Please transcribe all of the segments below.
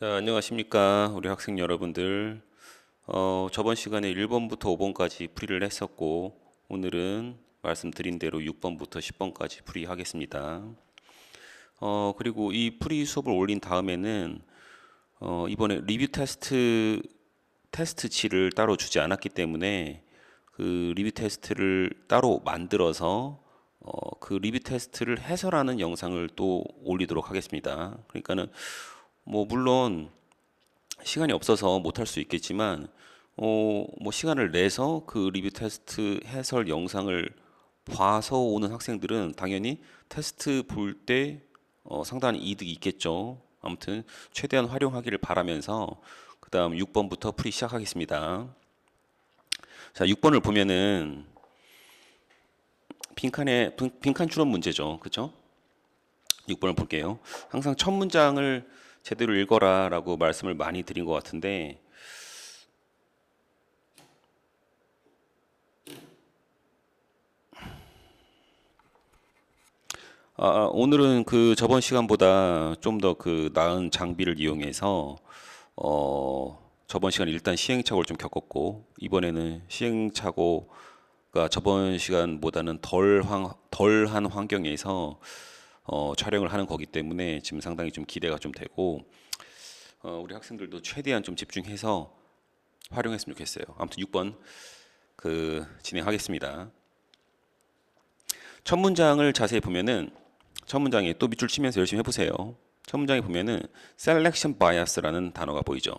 자, 안녕하십니까. 우리 학생 여러분들. 저번 시간에 1번부터 5번까지 풀이를 했었고, 오늘은 말씀드린 대로 6번부터 10번까지 풀이하겠습니다. 그리고 이 풀이 수업을 올린 다음에는, 이번에 리뷰 테스트지를 따로 주지 않았기 때문에, 그 리뷰 테스트를 따로 만들어서, 그 리뷰 테스트를 해설하는 영상을 또 올리도록 하겠습니다. 그러니까는, 물론, 시간이 없어서 못할 수 있겠지만, 시간을 내서 그 리뷰 테스트 해설 영상을 봐서 오는 학생들은 당연히 테스트 볼 때 상당한 이득이 있겠죠. 아무튼 최대한 활용하기를 바라면서 그 다음 6번부터 풀이 시작하겠습니다. 자, 6번을 보면은 빈칸 추론 문제죠. 그쵸? 6번을 볼게요. 항상 첫 문장을 제대로 읽어라 라고 말씀을 많이 드린 것 같은데, 오늘은 그 저번 시간보다 좀 더 그 나은 장비를 이용해서 저번 시간 일단 시행착오를 좀 겪었고, 이번에는 시행착오가 저번 시간보다는 덜한 환경에서 촬영을 하는 거기 때문에 지금 상당히 좀 기대가 좀 되고, 우리 학생들도 최대한 좀 집중해서 활용했으면 좋겠어요. 아무튼 6번 진행하겠습니다. 첫 문장을 자세히 보면은 첫 문장에 또 밑줄 치면서 열심히 해보세요. 첫 문장에 보면은 selection bias라는 단어가 보이죠.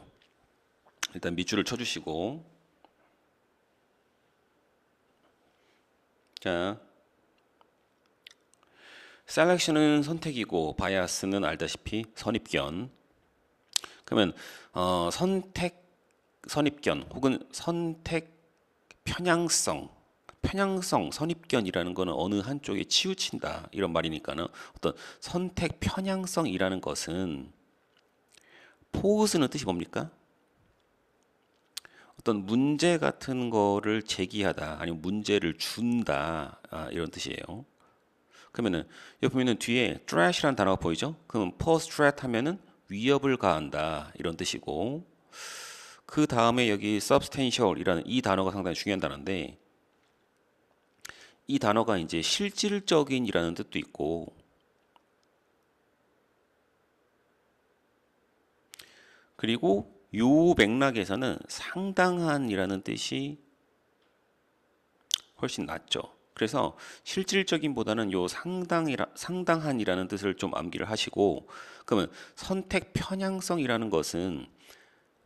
일단 밑줄을 쳐주시고, 자, selection은 선택이고 bias는 알다시피 선입견. 그러면 선입견 혹은 선택 편향성, 선입견이라는 거는 어느 한쪽에 치우친다 이런 말이니까는 어떤 선택 편향성이라는 것은 포스는 뜻이 뭡니까? 어떤 문제 같은 거를 제기하다 아니면 문제를 준다 이런 뜻이에요. 그러면은 여기 보면은 뒤에 threat이라는 단어가 보이죠? 그럼 pose threat 하면은 위협을 가한다 이런 뜻이고, 그 다음에 여기 substantial이라는 이 단어가 상당히 중요한 단어인데, 이 단어가 이제 실질적인이라는 뜻도 있고, 그리고 요 맥락에서는 상당한이라는 뜻이 훨씬 낫죠. 그래서 실질적인보다는 요 상당한이라는 뜻을 좀 암기를 하시고, 그러면 선택 편향성이라는 것은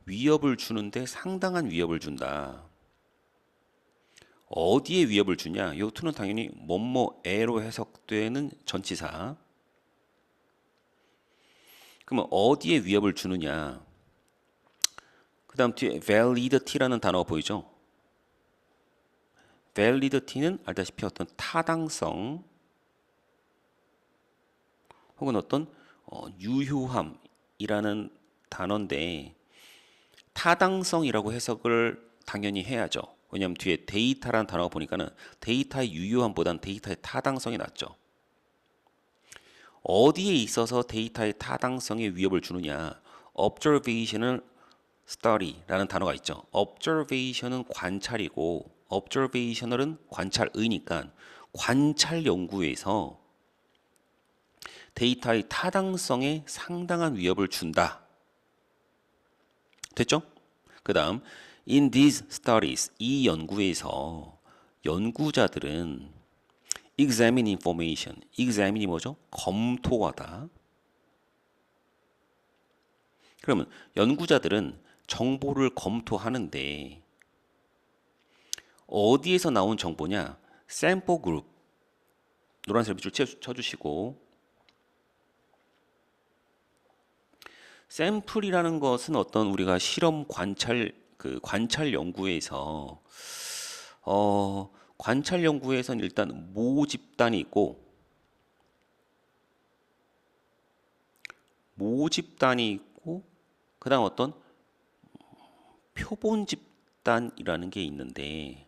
위협을 주는데 상당한 위협을 준다. 어디에 위협을 주냐? 요 to는 당연히 뭐뭐에로 해석되는 전치사. 그러면 어디에 위협을 주느냐? 그 다음 뒤에 validity라는 단어가 보이죠? validity는 알다시피 어떤 타당성 혹은 어떤 유효함이라는 단어인데, 타당성이라고 해석을 당연히 해야죠. 왜냐하면 뒤에 데이터라는 단어가 보니까는 데이터의 유효함보다는 데이터의 타당성이 낫죠. 어디에 있어서 데이터의 타당성에 위협을 주느냐? observational study라는 단어가 있죠. observation은 관찰이고 observational은 관찰의니까 관찰 연구에서 데이터의 타당성에 상당한 위협을 준다. 됐죠? 그 다음 in these studies 이 연구에서 연구자들은 examine information examine이 뭐죠? 검토하다. 그러면 연구자들은 정보를 검토하는데 어디에서 나온 정보냐? 샘플 그룹 노란색 밑줄 쳐주시고, 샘플이라는 것은 어떤 우리가 실험 관찰 연구에서 관찰 연구에서는 일단 모집단이 있고 그다음 어떤 표본 집단이라는 게 있는데,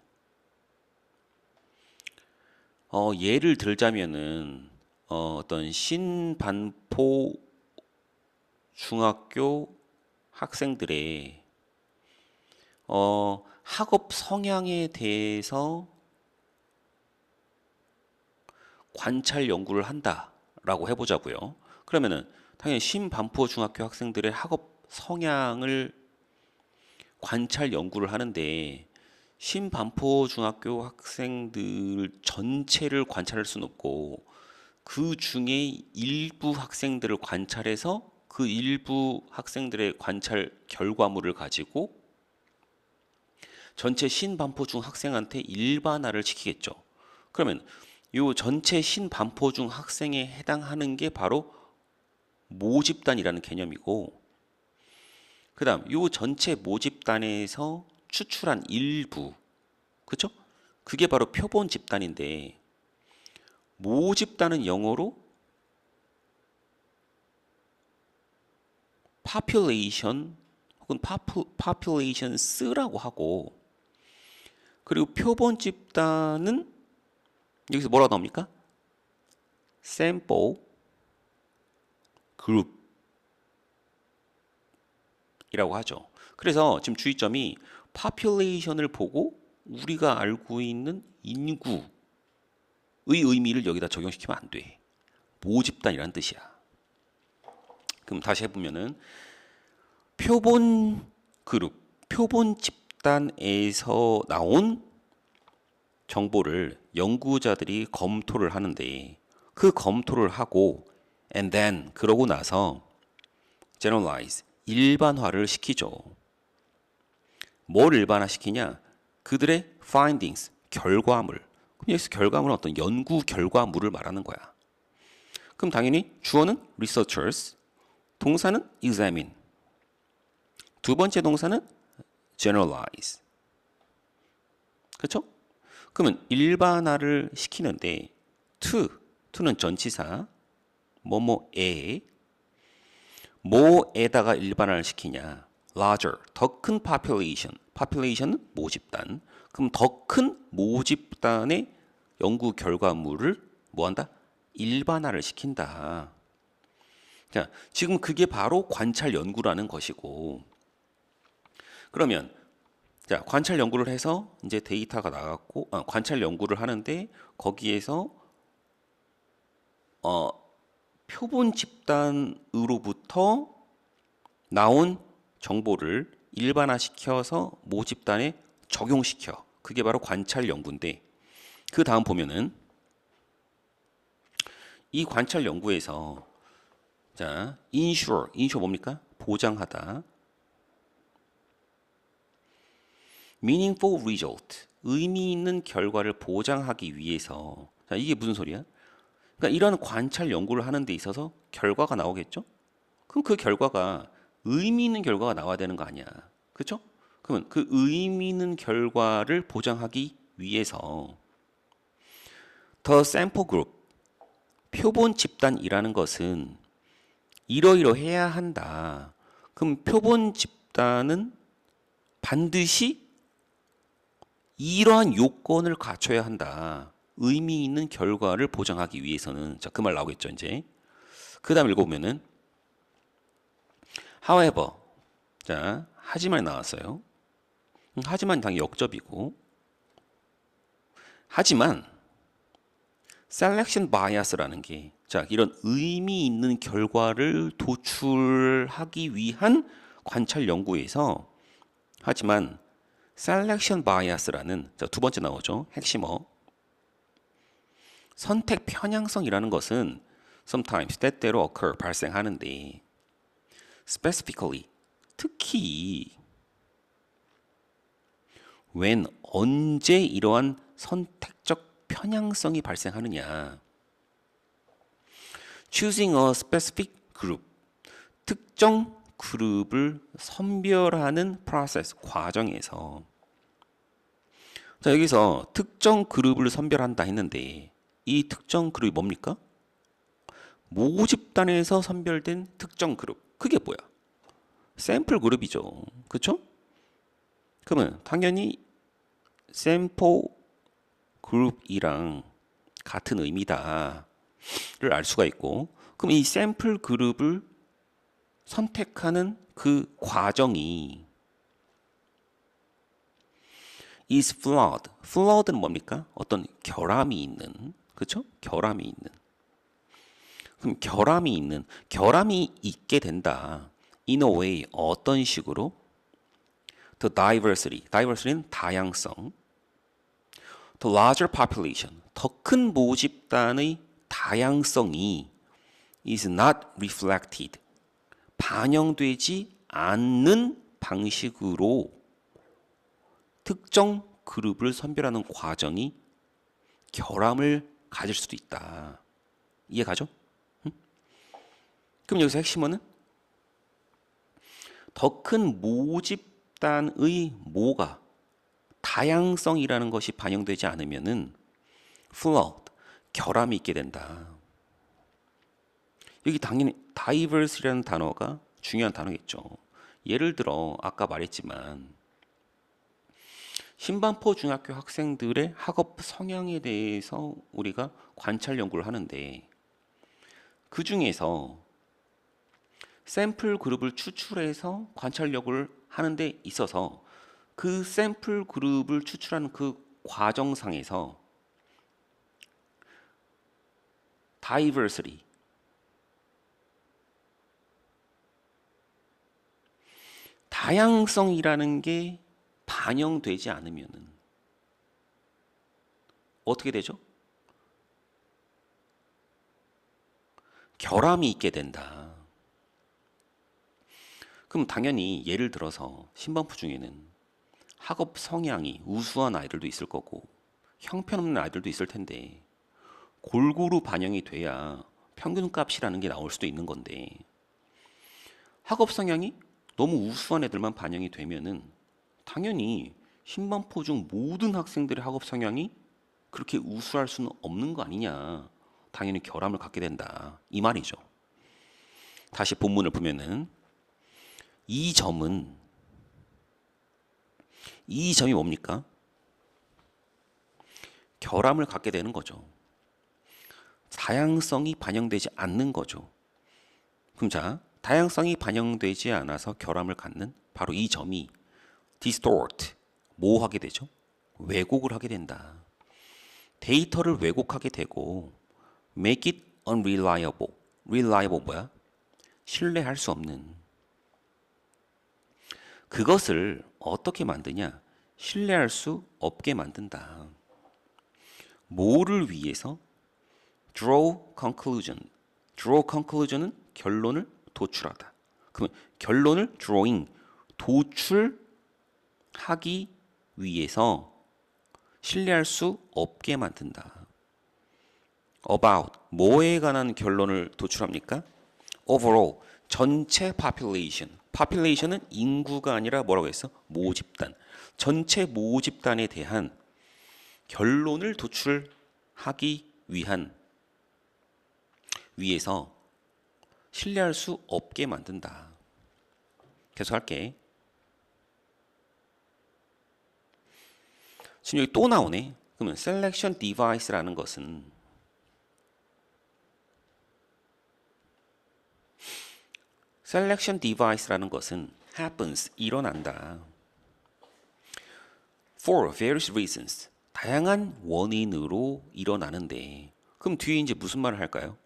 예를 들자면은 어떤 신반포 중학교 학생들의 학업 성향에 대해서 관찰 연구를 한다라고 해보자고요. 그러면은 당연히 신반포 중학교 학생들의 학업 성향을 관찰 연구를 하는데 신반포 중학교 학생들 전체를 관찰할 수는 없고 그 중에 일부 학생들을 관찰해서 그 일부 학생들의 관찰 결과물을 가지고 전체 신반포중 학생한테 일반화를 시키겠죠. 그러면 이 전체 신반포중 학생에 해당하는 게 바로 모집단이라는 개념이고, 그 다음 이 전체 모집단에서 추출한 일부, 그쵸? 그게 바로 표본 집단인데, 모집단은 영어로 population 혹은 populations라고 하고, 그리고 표본 집단은 여기서 뭐라고 나옵니까? sample group이라고 하죠. 그래서 지금 주의점이 population을 보고 우리가 알고 있는 인구의 의미를 여기다 적용시키면 안 돼. 모집단이라는 뜻이야. 그럼 다시 해보면은 표본 그룹, 표본 집단에서 나온 정보를 연구자들이 검토를 하는데 그 검토를 하고 and then 그러고 나서 generalize 일반화를 시키죠. 뭘 일반화시키냐? 그들의 findings 결과물. 그럼 여기서 결과물은 어떤 연구 결과물을 말하는 거야. 그럼 당연히 주어는 researchers, 동사는 examine, 두 번째 동사는 generalize. 그렇죠? 그러면 일반화를 시키는데 to는 전치사 뭐뭐에 뭐에다가 일반화를 시키냐? larger, 더 큰 population. population은 모집단. 그럼 더 큰 모집단의 연구 결과물을 뭐한다? 일반화를 시킨다. 자, 지금 그게 바로 관찰 연구라는 것이고, 그러면 자, 관찰 연구를 해서 이제 데이터가 나갔고, 관찰 연구를 하는데 거기에서 표본 집단으로부터 나온 정보를 일반화시켜서 모집단에 적용시켜. 그게 바로 관찰 연구인데, 그 다음 보면은 이 관찰 연구에서 자, ensure 뭡니까? 보장하다. meaningful result, 의미 있는 결과를 보장하기 위해서. 자, 이게 무슨 소리야? 그러니까 이런 관찰 연구를 하는 데 있어서 결과가 나오겠죠? 그럼 그 결과가 의미 있는 결과가 나와야 되는 거 아니야. 그렇죠? 그러면 그 의미 있는 결과를 보장하기 위해서 the sample group, 표본 집단이라는 것은 이러이러해야 한다. 그럼 표본 집단은 반드시 이러한 요건을 갖춰야 한다. 의미 있는 결과를 보장하기 위해서는. 자, 그 말 나오겠죠, 이제. 그 다음 읽어보면은 however, 자, 하지만 나왔어요. 하지만 당연히 역접이고, 하지만 selection bias라는 게, 자, 이런 의미 있는 결과를 도출하기 위한 관찰 연구에서, 하지만 selection bias라는, 자, 두 번째 나오죠, 핵심어. 선택 편향성이라는 것은 sometimes, 때때로 occur, 발생하는데, specifically, 특히 when, 언제 이러한 선택적 편향성이 발생하느냐. choosing a specific group, 특정 그룹을 선별하는 프로세스, 과정에서. 자, 여기서 특정 그룹을 선별한다 했는데 이 특정 그룹이 뭡니까? 모집단에서 선별된 특정 그룹. 그게 뭐야? 샘플 그룹이죠. 그렇죠? 그러면 당연히 샘플 그룹이랑 같은 의미다를 알 수가 있고, 그럼 이 샘플 그룹을 선택하는 그 과정이 is flawed. flawed는 뭡니까? 어떤 결함이 있는, 그렇죠? 결함이 있는. 그럼 결함이 있게 된다. In a way, 어떤 식으로? The diversity는 다양성. The larger population, 더 큰 모집단의 다양성이 is not reflected, 반영되지 않는 방식으로 특정 그룹을 선별하는 과정이 결함을 가질 수도 있다. 이해가죠? 응? 그럼 여기서 핵심어는 더 큰 모집단의 뭐가 다양성이라는 것이 반영되지 않으면은 flawed, 결함이 있게 된다. 여기 당연히 diverse라는 단어가 중요한 단어겠죠. 예를 들어 아까 말했지만 신반포 중학교 학생들의 학업 성향에 대해서 우리가 관찰 연구를 하는데 그 중에서 샘플 그룹을 추출해서 관찰 연구를 하는 데 있어서 그 샘플 그룹을 추출하는 그 과정상에서 diversity, 다양성이라는 게 반영되지 않으면은 어떻게 되죠? 결함이 있게 된다. 그럼 당연히 예를 들어서 신반포 중에는 학업 성향이 우수한 아이들도 있을 거고 형편없는 아이들도 있을 텐데 골고루 반영이 돼야 평균값이라는 게 나올 수도 있는 건데 학업 성향이 너무 우수한 애들만 반영이 되면은 당연히 신반포 중 모든 학생들의 학업 성향이 그렇게 우수할 수는 없는 거 아니냐. 당연히 결함을 갖게 된다. 이 말이죠. 다시 본문을 보면은 이 점이 뭡니까? 결함을 갖게 되는 거죠. 다양성이 반영되지 않는 거죠. 그럼 자, 다양성이 반영되지 않아서 결함을 갖는 바로 이 점이 distort, 뭐 하게 되죠? 왜곡을 하게 된다. 데이터를 왜곡하게 되고 make it unreliable. reliable 뭐야? 신뢰할 수 없는. 그것을 어떻게 만드냐? 신뢰할 수 없게 만든다. 뭐를 위해서? draw conclusion. draw conclusion은 결론을 도출하다. 그러면 결론을 drawing, 도출하기 위해서 신뢰할 수 없게 만든다. about, 뭐에 관한 결론을 도출합니까? overall, 전체 population. population은 인구가 아니라 뭐라고 했어? 모집단. 전체 모집단에 대한 결론을 도출하기 위해서 신뢰할 수 없게 만든다. 계속할게. 지금 여기 또 나오네. 그러면 selection device라는 것은 happens, 일어난다. for various reasons, 다양한 원인으로 일어나는데 그럼 뒤에 이제 무슨 말을 할까요?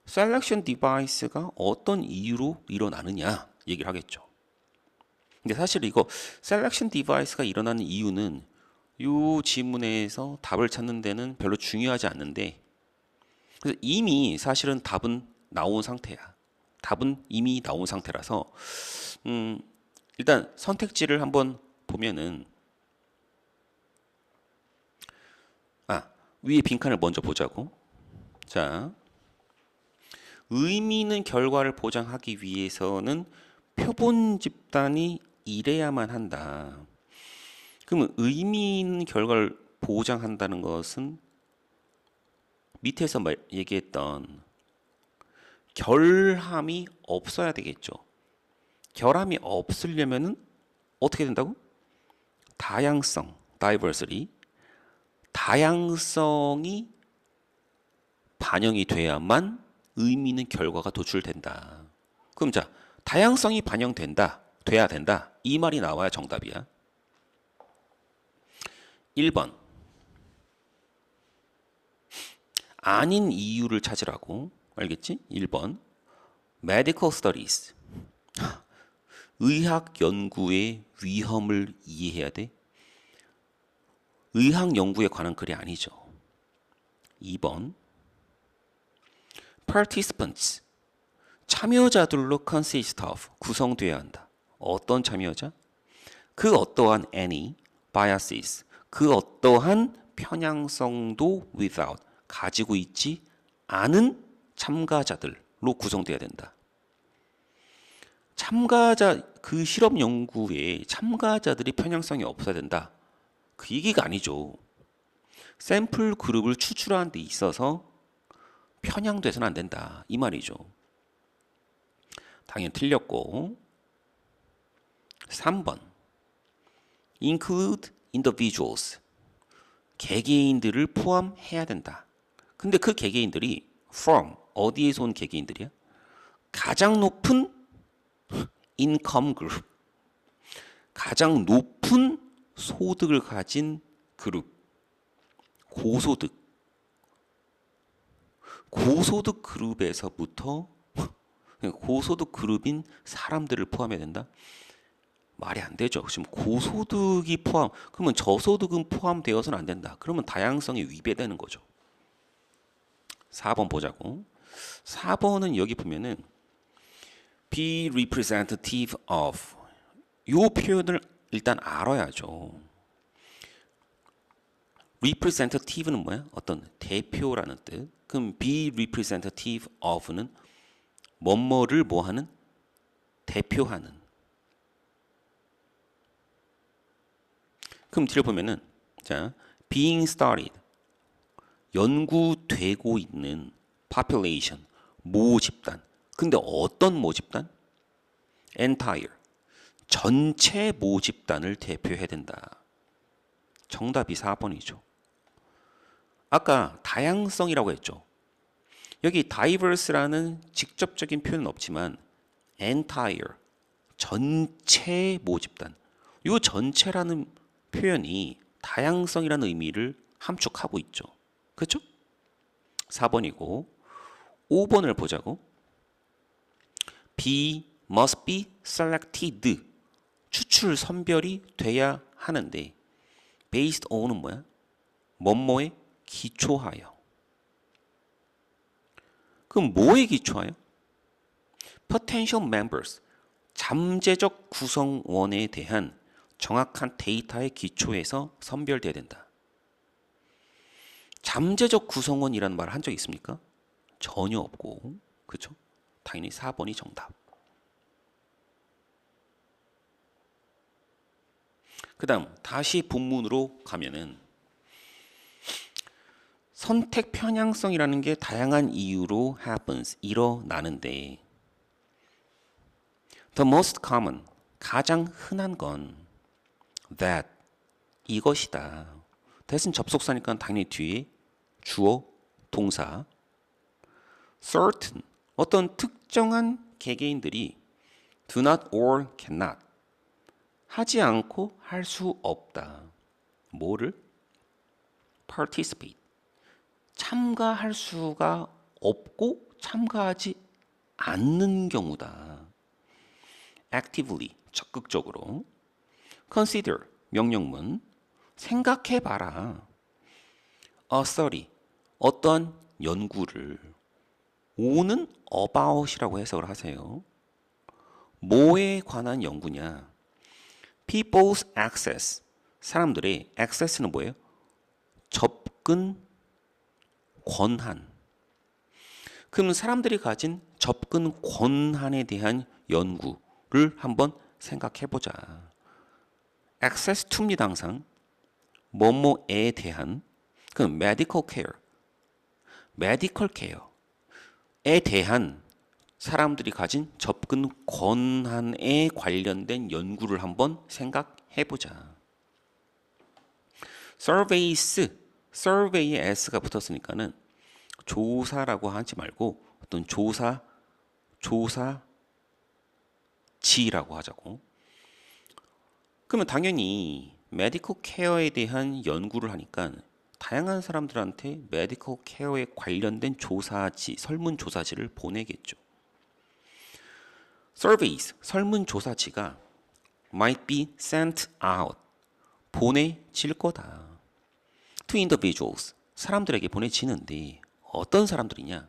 selection device가 어떤 이유로 일어나느냐 얘기를 하겠죠. 근데 사실 이거 selection device가 일어나는 이유는 이 지문에서 답을 찾는 데는 별로 중요하지 않는데 그래서 이미 사실은 답은 나온 상태야. 답은 이미 나온 상태라서 일단 선택지를 한번 보면은 위에 빈칸을 먼저 보자고. 자, 의미 있는 결과를 보장하기 위해서는 표본 집단이 이래야만 한다. 그러면 의미 있는 결과를 보장한다는 것은 밑에서 얘기했던 결함이 없어야 되겠죠. 결함이 없으려면은 어떻게 된다고? 다양성, diversity, 다양성이 반영이 돼야만 의미 있는 결과가 도출된다. 그럼 자, 다양성이 반영된다, 돼야 된다. 이 말이 나와야 정답이야. 1번. 아닌 이유를 찾으라고. 알겠지? 1번. Medical studies. 의학 연구의 위험을 이해해야 돼. 의학 연구에 관한 글이 아니죠. 2번. Participants. 참여자들로 consist of. 구성되어야 한다. 어떤 참여자? 그 어떠한 any biases. 그 어떠한 편향성도 without. 가지고 있지 않은 참가자들로 구성되어야 된다. 참가자, 그 실험 연구에 참가자들이 편향성이 없어야 된다. 그 얘기가 아니죠. 샘플 그룹을 추출하는 데 있어서 편향돼서는 안 된다. 이 말이죠. 당연히 틀렸고. 3번. include individuals. 개개인들을 포함해야 된다. 근데 그 개개인들이 from 어디에서 온 개개인들이야? 가장 높은 income group. 가장 높은 소득을 가진 그룹. 고소득. 고소득 그룹에서부터 고소득 그룹인 사람들을 포함해야 된다? 말이 안 되죠. 지금 고소득이 포함, 그러면 저소득은 포함되어서는 안 된다. 그러면 다양성이 위배되는 거죠. 4번 보자고. 4번은 여기 보면은 be representative of. 이 표현을 일단 알아야죠. representative는 뭐야? 어떤 대표라는 뜻. 그럼 be representative of는 뭐뭐를 뭐하는? 대표하는. 그럼 뒤를 보면은 자, being studied. 연구되고 있는 population, 모집단. 근데 어떤 모집단? entire, 전체 모집단을 대표해야 된다. 정답이 4번이죠. 아까 다양성이라고 했죠. 여기 diverse라는 직접적인 표현은 없지만 entire, 전체 모집단. 이 전체라는 표현이 다양성이라는 의미를 함축하고 있죠. 그렇죠? 4번이고 5번을 보자고. B must be selected. 추출 선별이 돼야 하는데 based on은 뭐야? 뭐뭐에 기초하여. 그럼 뭐에 기초하여? potential members. 잠재적 구성원에 대한 정확한 데이터의 기초에서 선별돼야 된다. 잠재적 구성원이라는 말을 한 적 있습니까? 전혀 없고, 그렇죠? 당연히 4번이 정답. 그 다음 다시 본문으로 가면은 선택 편향성이라는 게 다양한 이유로 happens, 일어나는데 the most common, 가장 흔한 건 that, 이것이다. that은 접속사니까 당연히 뒤에 주어, 동사. certain, 어떤 특정한 개개인들이 do not or cannot, 하지 않고 할 수 없다. 뭐를? participate, 참가할 수가 없고 참가하지 않는 경우다. actively, 적극적으로. consider, 명령문, 생각해봐라. a study, 어떠한 연구를. o는 about이라고 해석을 하세요. 뭐에 관한 연구냐? people's access, 사람들의 access는 뭐예요? 접근 권한. 그럼 사람들이 가진 접근 권한에 대한 연구를 한번 생각해보자. access to입니다. 항상 뭐뭐에 대한. 그럼 medical care, medical care에 대한 사람들이 가진 접근 권한에 관련된 연구를 한번 생각해보자. surveys, survey에 s가 붙었으니까는 조사라고 하지 말고 어떤 조사 지라고 하자고. 그러면 당연히 메디컬 케어에 대한 연구를 하니까 다양한 사람들한테 메디컬 케어에 관련된 조사지, 설문조사지를 보내겠죠. Surveys, 설문조사지가 might be sent out, 보내질 거다. To individuals, 사람들에게 보내지는데 어떤 사람들이냐?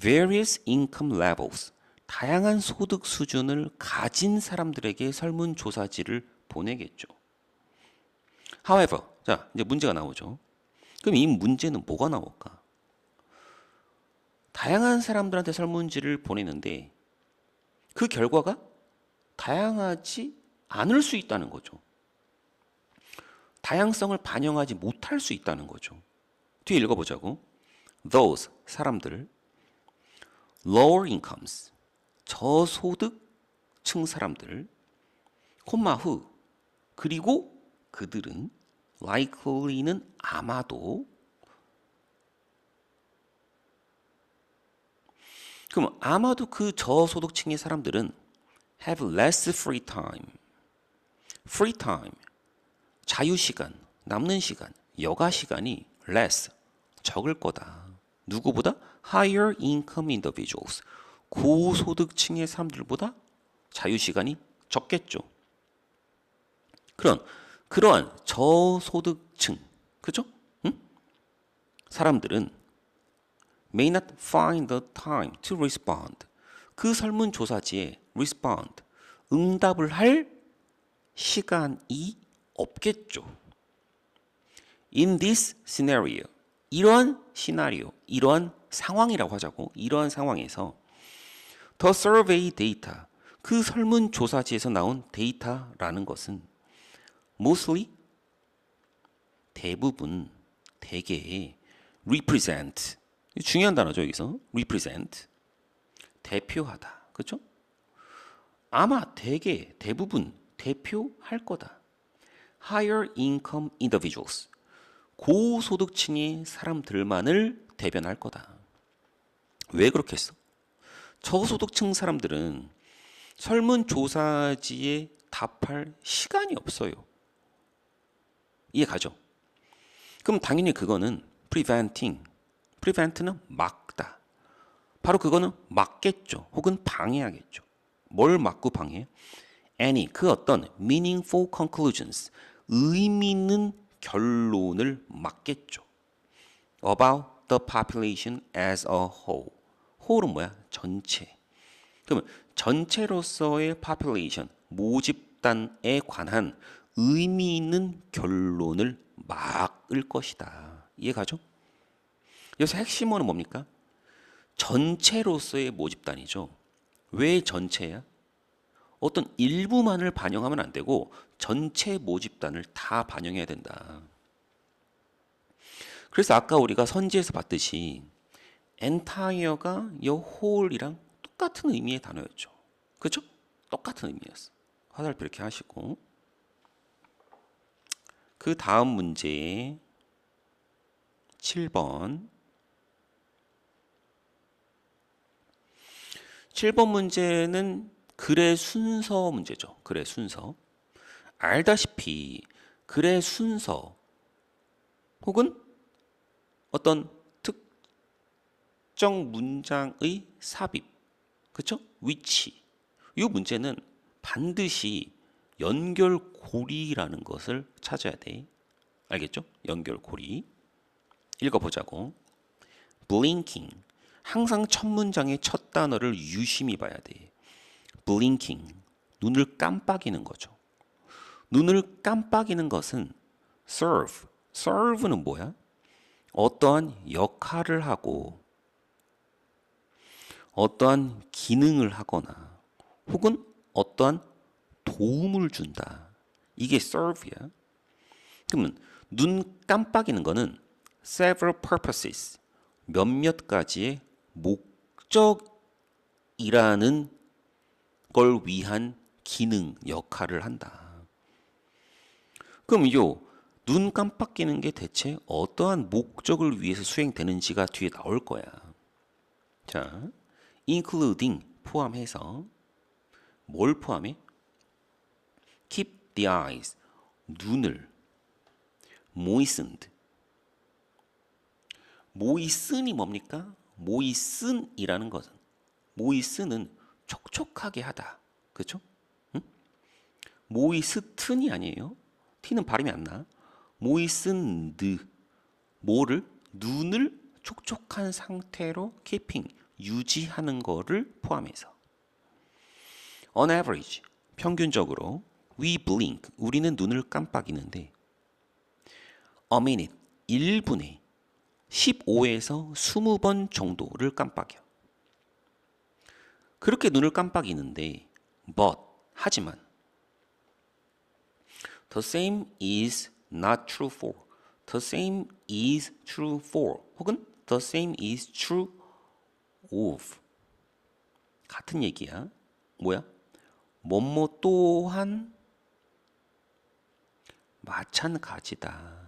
Various income levels, 다양한 소득 수준을 가진 사람들에게 설문조사지를 보내겠죠. However, 자, 이제 문제가 나오죠. 그럼 이 문제는 뭐가 나올까? 다양한 사람들한테 설문지를 보내는데 그 결과가 다양하지 않을 수 있다는 거죠. 다양성을 반영하지 못할 수 있다는 거죠. 뒤에 읽어보자고. Those, 사람들. Lower incomes, 저소득층 사람들. 콤마 후, 그리고 그들은 likely는 아마도. 그럼 아마도 그 저소득층의 사람들은 have less free time. free time, 자유시간, 남는 시간, 여가 시간이 less, 적을 거다. 누구보다? higher income individuals, 고소득층의 사람들보다 자유시간이 적겠죠. 그러한 저소득층, 그죠? 응? 사람들은 may not find the time to respond. 그 설문조사지에 respond, 응답을 할 시간이 없겠죠. In this scenario, 이러한 시나리오, 이러한 상황이라고 하자고. 이러한 상황에서 the survey data, 그 설문조사지에서 나온 데이터라는 것은 mostly, 대부분, 대개 represent, 중요한 단어죠 여기서. represent, 대표하다. 그렇죠? 아마 대개, 대부분 대표할 거다. higher income individuals, 고소득층의 사람들만을 대변할 거다. 왜 그렇게 했어? 저소득층 사람들은 설문조사지에 답할 시간이 없어요. 이해 가죠? 그럼 당연히 그거는 prevent는 막다. 바로 그거는 막겠죠. 혹은 방해하겠죠. 뭘 막고 방해? any, 그 어떤 meaningful conclusions, 의미 있는 결론을 막겠죠. about the population as a whole. whole은 뭐야? 전체. 그러면 전체로서의 population, 모집단에 관한 의미 있는 결론을 막을 것이다. 이해가죠? 여기서 핵심어는 뭡니까? 전체로서의 모집단이죠. 왜 전체야? 어떤 일부만을 반영하면 안 되고 전체 모집단을 다 반영해야 된다. 그래서 아까 우리가 선지에서 봤듯이 entire가 이 whole이랑 똑같은 의미의 단어였죠. 그렇죠? 똑같은 의미였어. 화살표 이렇게 하시고, 그 다음 문제 7번. 7번 문제는 글의 순서 문제죠. 글의 순서. 알다시피 글의 순서 혹은 어떤 특정 문장의 삽입, 그렇죠? 위치. 이 문제는 반드시 연결고리라는 것을 찾아야 돼. 알겠죠? 연결고리. 읽어보자고. blinking. 항상 첫 문장의 첫 단어를 유심히 봐야 돼. blinking. 눈을 깜빡이는 거죠. 눈을 깜빡이는 것은 serve. serve는 뭐야? 어떠한 역할을 하고 어떠한 기능을 하거나 혹은 어떠한 도움을 준다. 이게 serve야. 그러면 눈 깜빡이는 거는 several purposes, 몇몇 가지의 목적이라는 걸 위한 기능, 역할을 한다. 그럼 요 눈 깜빡이는 게 대체 어떠한 목적을 위해서 수행되는지가 뒤에 나올 거야. 자, including 포함해서 뭘 포함해? keep the eyes, 눈을 moistened. moisten이 뭡니까? moisten이라는 것은 moisten은 촉촉하게 하다. 그렇죠? 응? moisten이 아니에요. t는 발음이 안 나. moistened. 뭐를? 눈을 촉촉한 상태로 keeping, 유지하는 거를 포함해서. On average, 평균적으로 we blink, 우리는 눈을 깜빡이는데 a minute, 1분에 15에서 20번 정도를 깜빡여. 그렇게 눈을 깜빡이는데 but, 하지만 the same is not true for, the same is true for, 혹은 the same is true of. 같은 얘기야. 뭐야? 뭐뭐 또한 마찬가지다.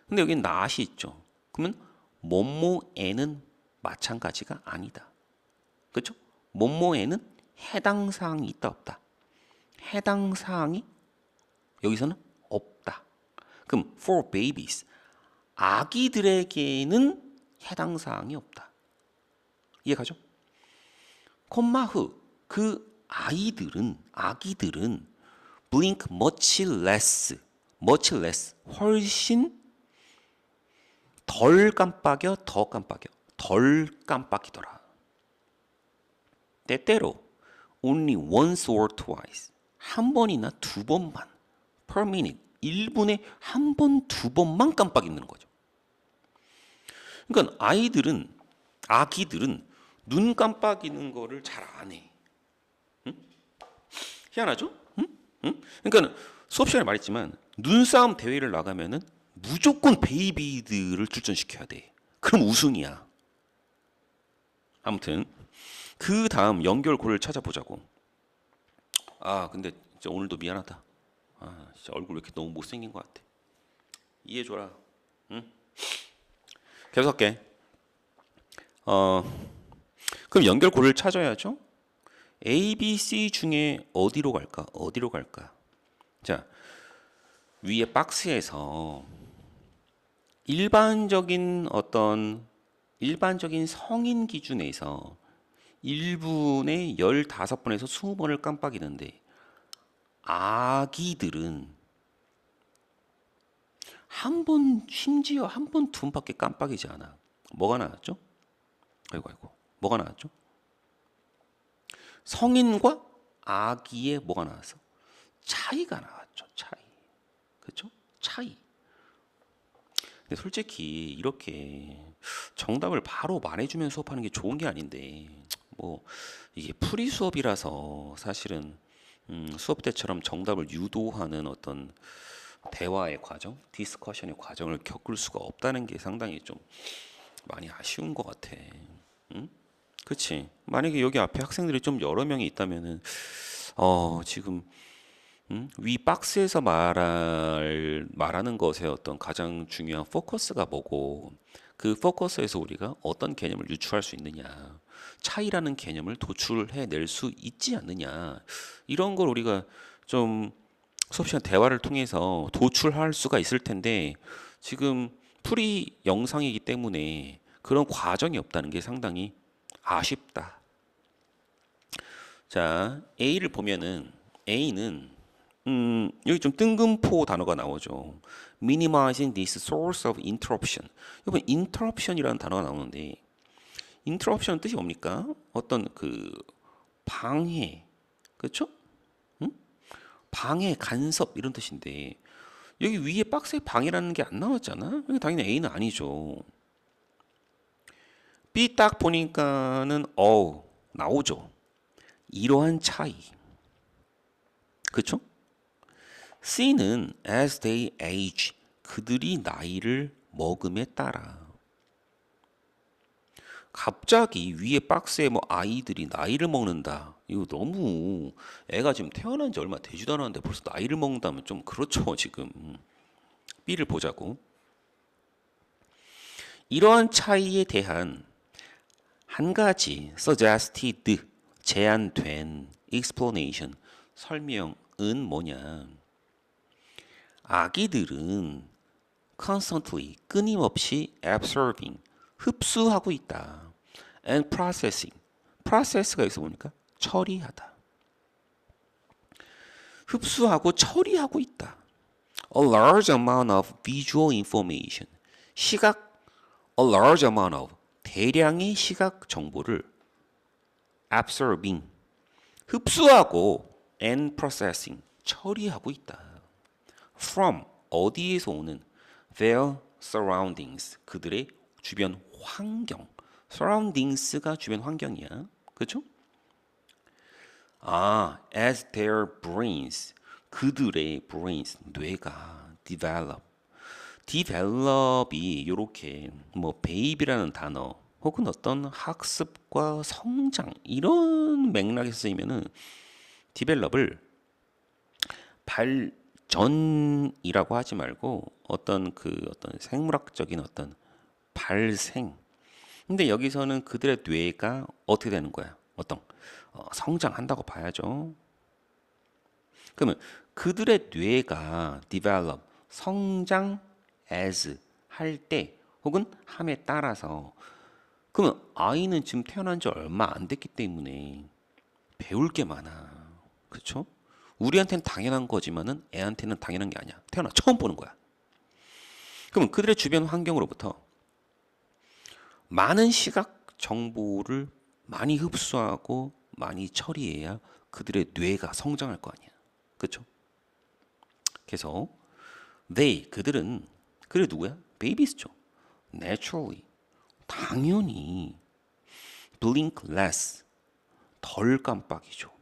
근데 여기 not이 있죠. 그러면 뭐뭐에는 마찬가지가 아니다. 그렇죠? 뭐뭐에는 해당 사항이 있다 없다. 해당 사항이 여기서는 없다. 그럼 for babies, 아기들에게는 해당 사항이 없다. 이해가죠? 콤마 후, 그 아기들은 blink much less, 훨씬 덜 깜빡여, 더 깜빡여, 덜 깜빡이더라. 때때로 only once or twice, 한 번이나 두 번만, per minute, 1분에 한 번, 두 번만 깜빡이는 거죠. 그러니까 아기들은 눈 깜빡이는 거를 잘 안 해. 응? 희한하죠? 응? 그러니까 수업 시간에 말했지만 눈싸움 대회를 나가면은 무조건 베이비들을 출전시켜야 돼. 그럼 우승이야. 아무튼 그 다음 연결고리를 찾아보자고. 아 근데 진짜 오늘도 미안하다. 아 진짜 얼굴 왜 이렇게 너무 못생긴 것 같아. 이해해줘라. 응? 계속할게. 그럼 연결고리를 찾아야죠. A, B, C 중에 어디로 갈까? 자, 위에 박스에서 일반적인 성인 기준에서 1분에 15번에서 20번을 깜빡이는데 아기들은 심지어 한 번, 두 번밖에 깜빡이지 않아. 뭐가 나왔죠? 아이고. 뭐가 나왔죠? 성인과 아기의 뭐가 나왔어? 차이가 나왔죠. 그렇죠? 차이. 근데 솔직히 이렇게 정답을 바로 말해주면 수업하는 게 좋은 게 아닌데 뭐 이게 프리 수업이라서 사실은 수업 때처럼 정답을 유도하는 어떤 대화의 과정, 디스커션의 과정을 겪을 수가 없다는 게 상당히 좀 많이 아쉬운 것 같아. 응? 그치? 만약에 여기 앞에 학생들이 좀 여러 명이 있다면은 지금 위 박스에서 말하는 것의 어떤 가장 중요한 포커스가 뭐고 그 포커스에서 우리가 어떤 개념을 유추할 수 있느냐, 차이라는 개념을 도출해낼 수 있지 않느냐, 이런 걸 우리가 좀 수업 시간 대화를 통해서 도출할 수가 있을 텐데 지금 프리 영상이기 때문에 그런 과정이 없다는 게 상당히 아쉽다. 자, A를 보면은 A는 여기 좀 뜬금포 단어가 나오죠. Minimizing this source of interruption. 여러분 interruption이라는 단어가 나오는데 interruption 뜻이 뭡니까? 어떤 그 방해, 그렇죠? 방해, 간섭 이런 뜻인데 여기 위에 박스에 방해라는 게 안 나왔잖아. 당연히 A는 아니죠. B 딱 보니까는 나오죠. 이러한 차이. 그렇죠? C는 as they age, 그들이 나이를 먹음에 따라. 갑자기 위에 박스에 뭐 아이들이 나이를 먹는다. 이거 너무 애가 지금 태어난 지 얼마 되지도 않았는데 벌써 나이를 먹는다면 좀 그렇죠 지금. B를 보자고. 이러한 차이에 대한 한 가지 suggested 제한된 explanation, 설명은 뭐냐? 아기들은 constantly, 끊임없이 absorbing, 흡수하고 있다. and processing, process가 여기서 보니까 처리하다. 흡수하고 처리하고 있다. A large amount of visual information, a large amount of, 대량의 시각 정보를 absorbing, 흡수하고 and processing, 처리하고 있다. From, 어디에서 오는 their surroundings, 그들의 주변 환경. surroundings가 주변 환경이야. 그렇죠? as their brains, 그들의 brains, 뇌가 develop이 이렇게 뭐 baby라는 단어 혹은 어떤 학습과 성장 이런 맥락에서 쓰이면은 develop을 발전이라고 하지 말고 어떤 생물학적인 어떤 발생. 근데 여기서는 그들의 뇌가 어떻게 되는 거야? 성장한다고 봐야죠. 그러면 그들의 뇌가 develop, 성장 as 할 때 혹은 함에 따라서, 그러면 아이는 지금 태어난 지 얼마 안 됐기 때문에 배울 게 많아. 그렇죠? 우리한테는 당연한 거지만은 애한테는 당연한 게 아니야. 태어나 처음 보는 거야. 그러면 그들의 주변 환경으로부터 많은 시각 정보를 많이 흡수하고 많이 처리해야 그들의 뇌가 성장할 거 아니야. 그렇죠? 그래서 그들은 그래 누구야? 베이비스죠. Naturally, 당연히 blink less, 덜 깜빡이죠.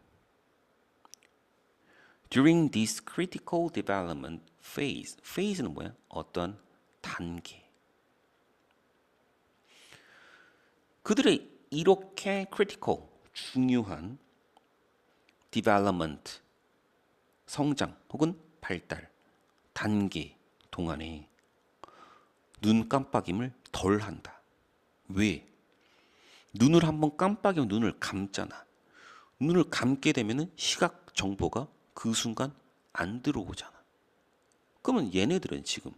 During this critical development phase, phase는 뭐야? 어떤 단계. 그들의 이렇게 critical, 중요한 development, 성장 혹은 발달, 단계 동안에 눈 깜빡임을 덜 한다. 왜? 눈을 한번 깜빡이면 눈을 감잖아. 눈을 감게 되면은 시각 정보가 그 순간 안 들어오잖아. 그러면 얘네들은 지금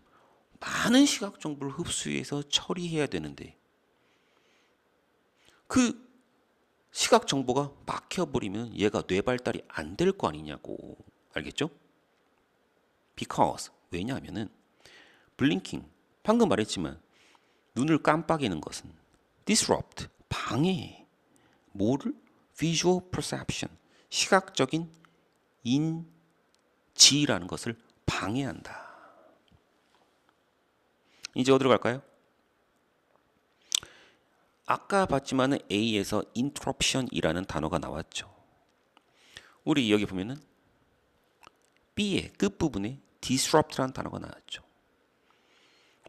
많은 시각 정보를 흡수해서 처리해야 되는데 그 시각 정보가 막혀버리면 얘가 뇌 발달이 안 될 거 아니냐고. 알겠죠? Because, 왜냐하면은 blinking, 방금 말했지만 눈을 깜빡이는 것은 disrupt, 방해해. 뭐를? visual perception, 시각적인 인지라는 것을 방해한다. 이제 어디로 갈까요? 아까 봤지만은 A에서 interruption이라는 단어가 나왔죠. 우리 여기 보면은 B의 끝부분에 disrupt라는 단어가 나왔죠.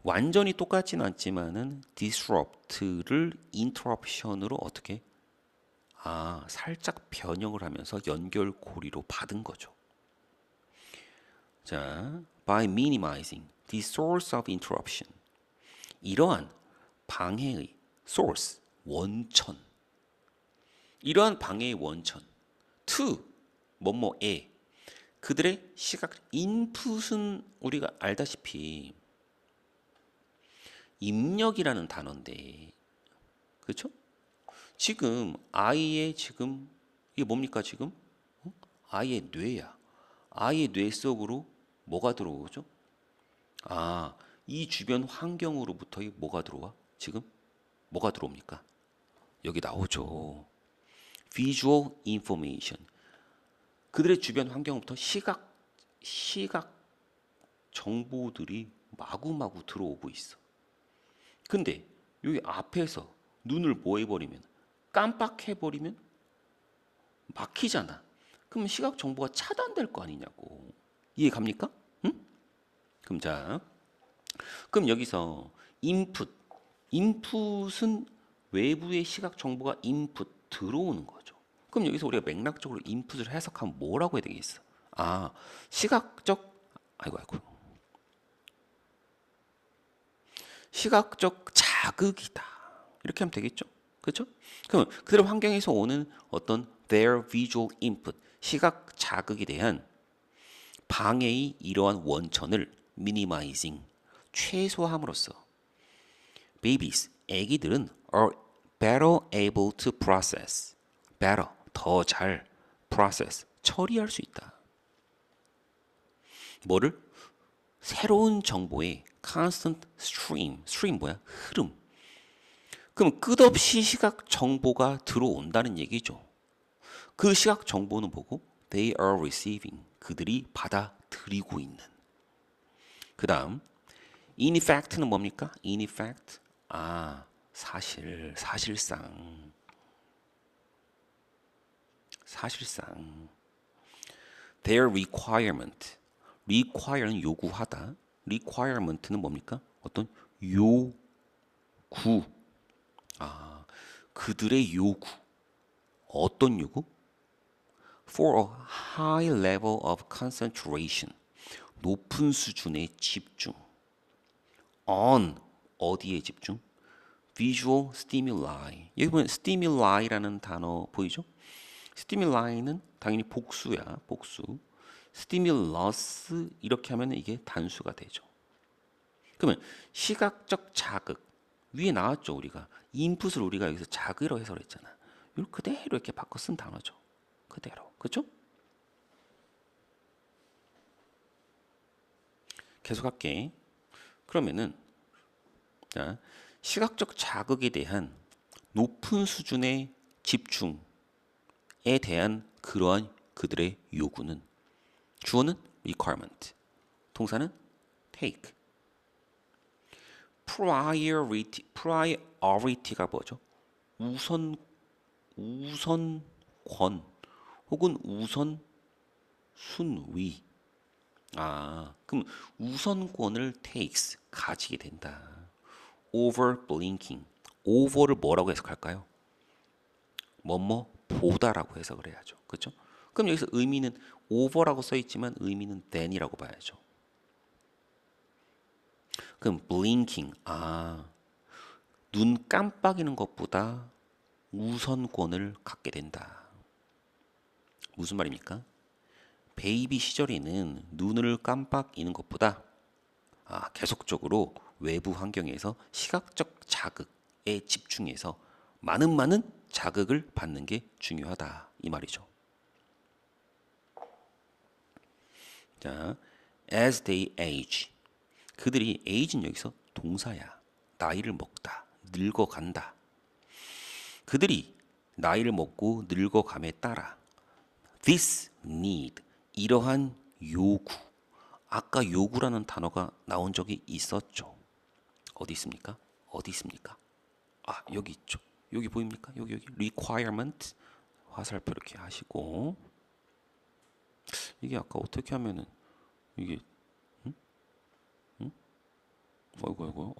완전히 똑같진 않지만은 disrupt를 interruption으로 어떻게? 살짝 변형을 하면서 연결고리로 받은 거죠. 자, by minimizing the source of interruption. 이러한 방해의 source, 원천. 이러한 방해의 원천. to, 뭐뭐에. 그들의 시각 인풋은 우리가 알다시피 입력이라는 단어인데, 그렇죠? 지금 아이의 지금 이게 뭡니까 지금? 아이의 뇌야. 아이의 뇌 속으로 뭐가 들어오죠? 이 주변 환경으로부터 뭐가 들어와? 지금 뭐가 들어옵니까? 여기 나오죠. Visual information. 그들의 주변 환경부터 시각 정보들이 마구마구 들어오고 있어. 근데 여기 앞에서 눈을 뭐 해버리면, 깜빡해버리면 막히잖아. 그럼 시각 정보가 차단될 거 아니냐고. 이해 갑니까? 응? 그럼 여기서 인풋은 외부의 시각 정보가 인풋 들어오는 거죠. 그럼 여기서 우리가 맥락적으로 인풋을 해석하면 뭐라고 해야 되겠어? 시각적 자극이다. 이렇게 하면 되겠죠? 그렇죠? 그럼 그들의 환경에서 오는 어떤 their visual input, 시각 자극에 대한 방해의 이러한 원천을 minimizing, 최소함으로써 babies, 아기들은 are better able to process, better, 더 잘 process, 처리할 수 있다. 뭐를? 새로운 정보의 constant stream 뭐야? 흐름. 그럼 끝없이 시각 정보가 들어온다는 얘기죠. 그 시각 정보는 뭐고? They are receiving. 그들이 받아들이고 있는. 그 다음 in effect는 뭡니까? in effect. 사실상. Their require는 요구하다. requirement는 뭡니까? 어떤 요구. 그들의 요구. 어떤 요구? For a high level of concentration. 높은 수준의 집중. On. 어디에 집중? Visual stimuli. 여기 보면 stimuli,라는 단어 보이죠? stimuli,는 당연히 복수야. 복수. stimulus 이렇게 하면 이게 단수가 되죠. 그러면 시각적 자극. 위에 나왔죠, 우리가. 인풋을 우리가 여기서 자극이라고 해설했잖아. 이걸 그대로 이렇게 바꿔 쓴 단어죠. 그대로. 그렇죠? 계속할게. 그러면은 자, 시각적 자극에 대한 높은 수준의 집중에 대한 그러한 그들의 요구는 주어는 requirement, 동사는 take. priority가 뭐죠? 우선권 혹은 우선순위. 그럼 우선권을 takes, 가지게 된다. over blinking. over를 뭐라고 해석할까요? 보다라고 해석을 해야죠. 그렇죠? 그럼 여기서 의미는 over라고 써 있지만 의미는 than이라고 봐야죠. 그럼 blinking. 눈 깜빡이는 것보다 우선권을 갖게 된다. 무슨 말입니까? 베이비 시절에는 눈을 깜빡이는 것보다 계속적으로 외부 환경에서 시각적 자극에 집중해서 많은 자극을 받는 게 중요하다. 이 말이죠. 자, as they age. 그들이 age는 여기서 동사야. 나이를 먹다, 늙어간다. 그들이 나이를 먹고 늙어감에 따라 this need, 이러한 요구. 아까 요구라는 단어가 나온 적이 있었죠. 어디 있습니까? 여기 있죠. 여기 보입니까? 여기 requirement. 화살표 이렇게 하시고, 이게 아까 어떻게 하면은 이게 아이고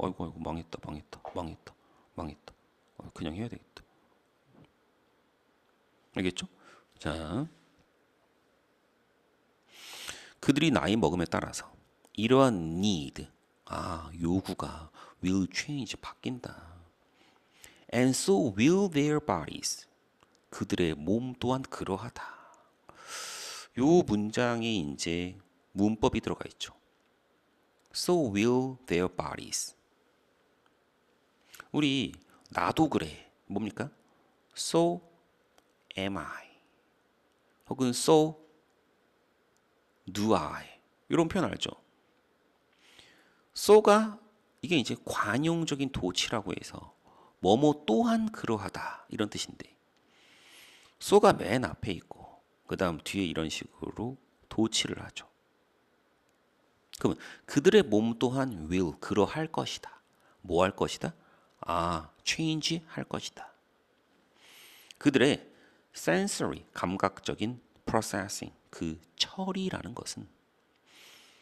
망했다. 그냥 해야 되겠다. 알겠죠? 자, 그들이 나이 먹음에 따라서 이러한 need, 요구가 will change, 바뀐다. And so will their bodies. 그들의 몸 또한 그러하다. 요 문장에 이제 문법이 들어가 있죠. So will their bodies. 우리 나도 그래. 뭡니까? So am I. 혹은 so do I. 이런 표현 알죠? so가 이게 이제 관용적인 도치라고 해서 뭐뭐 또한 그러하다 이런 뜻인데, so가 맨 앞에 있고 그 다음 뒤에 이런 식으로 도치를 하죠. 그러면 그들의 몸 또한 will, 그러할 것이다. 뭐 할 것이다? change 할 것이다. 그들의 sensory, 감각적인 processing, 그 처리라는 것은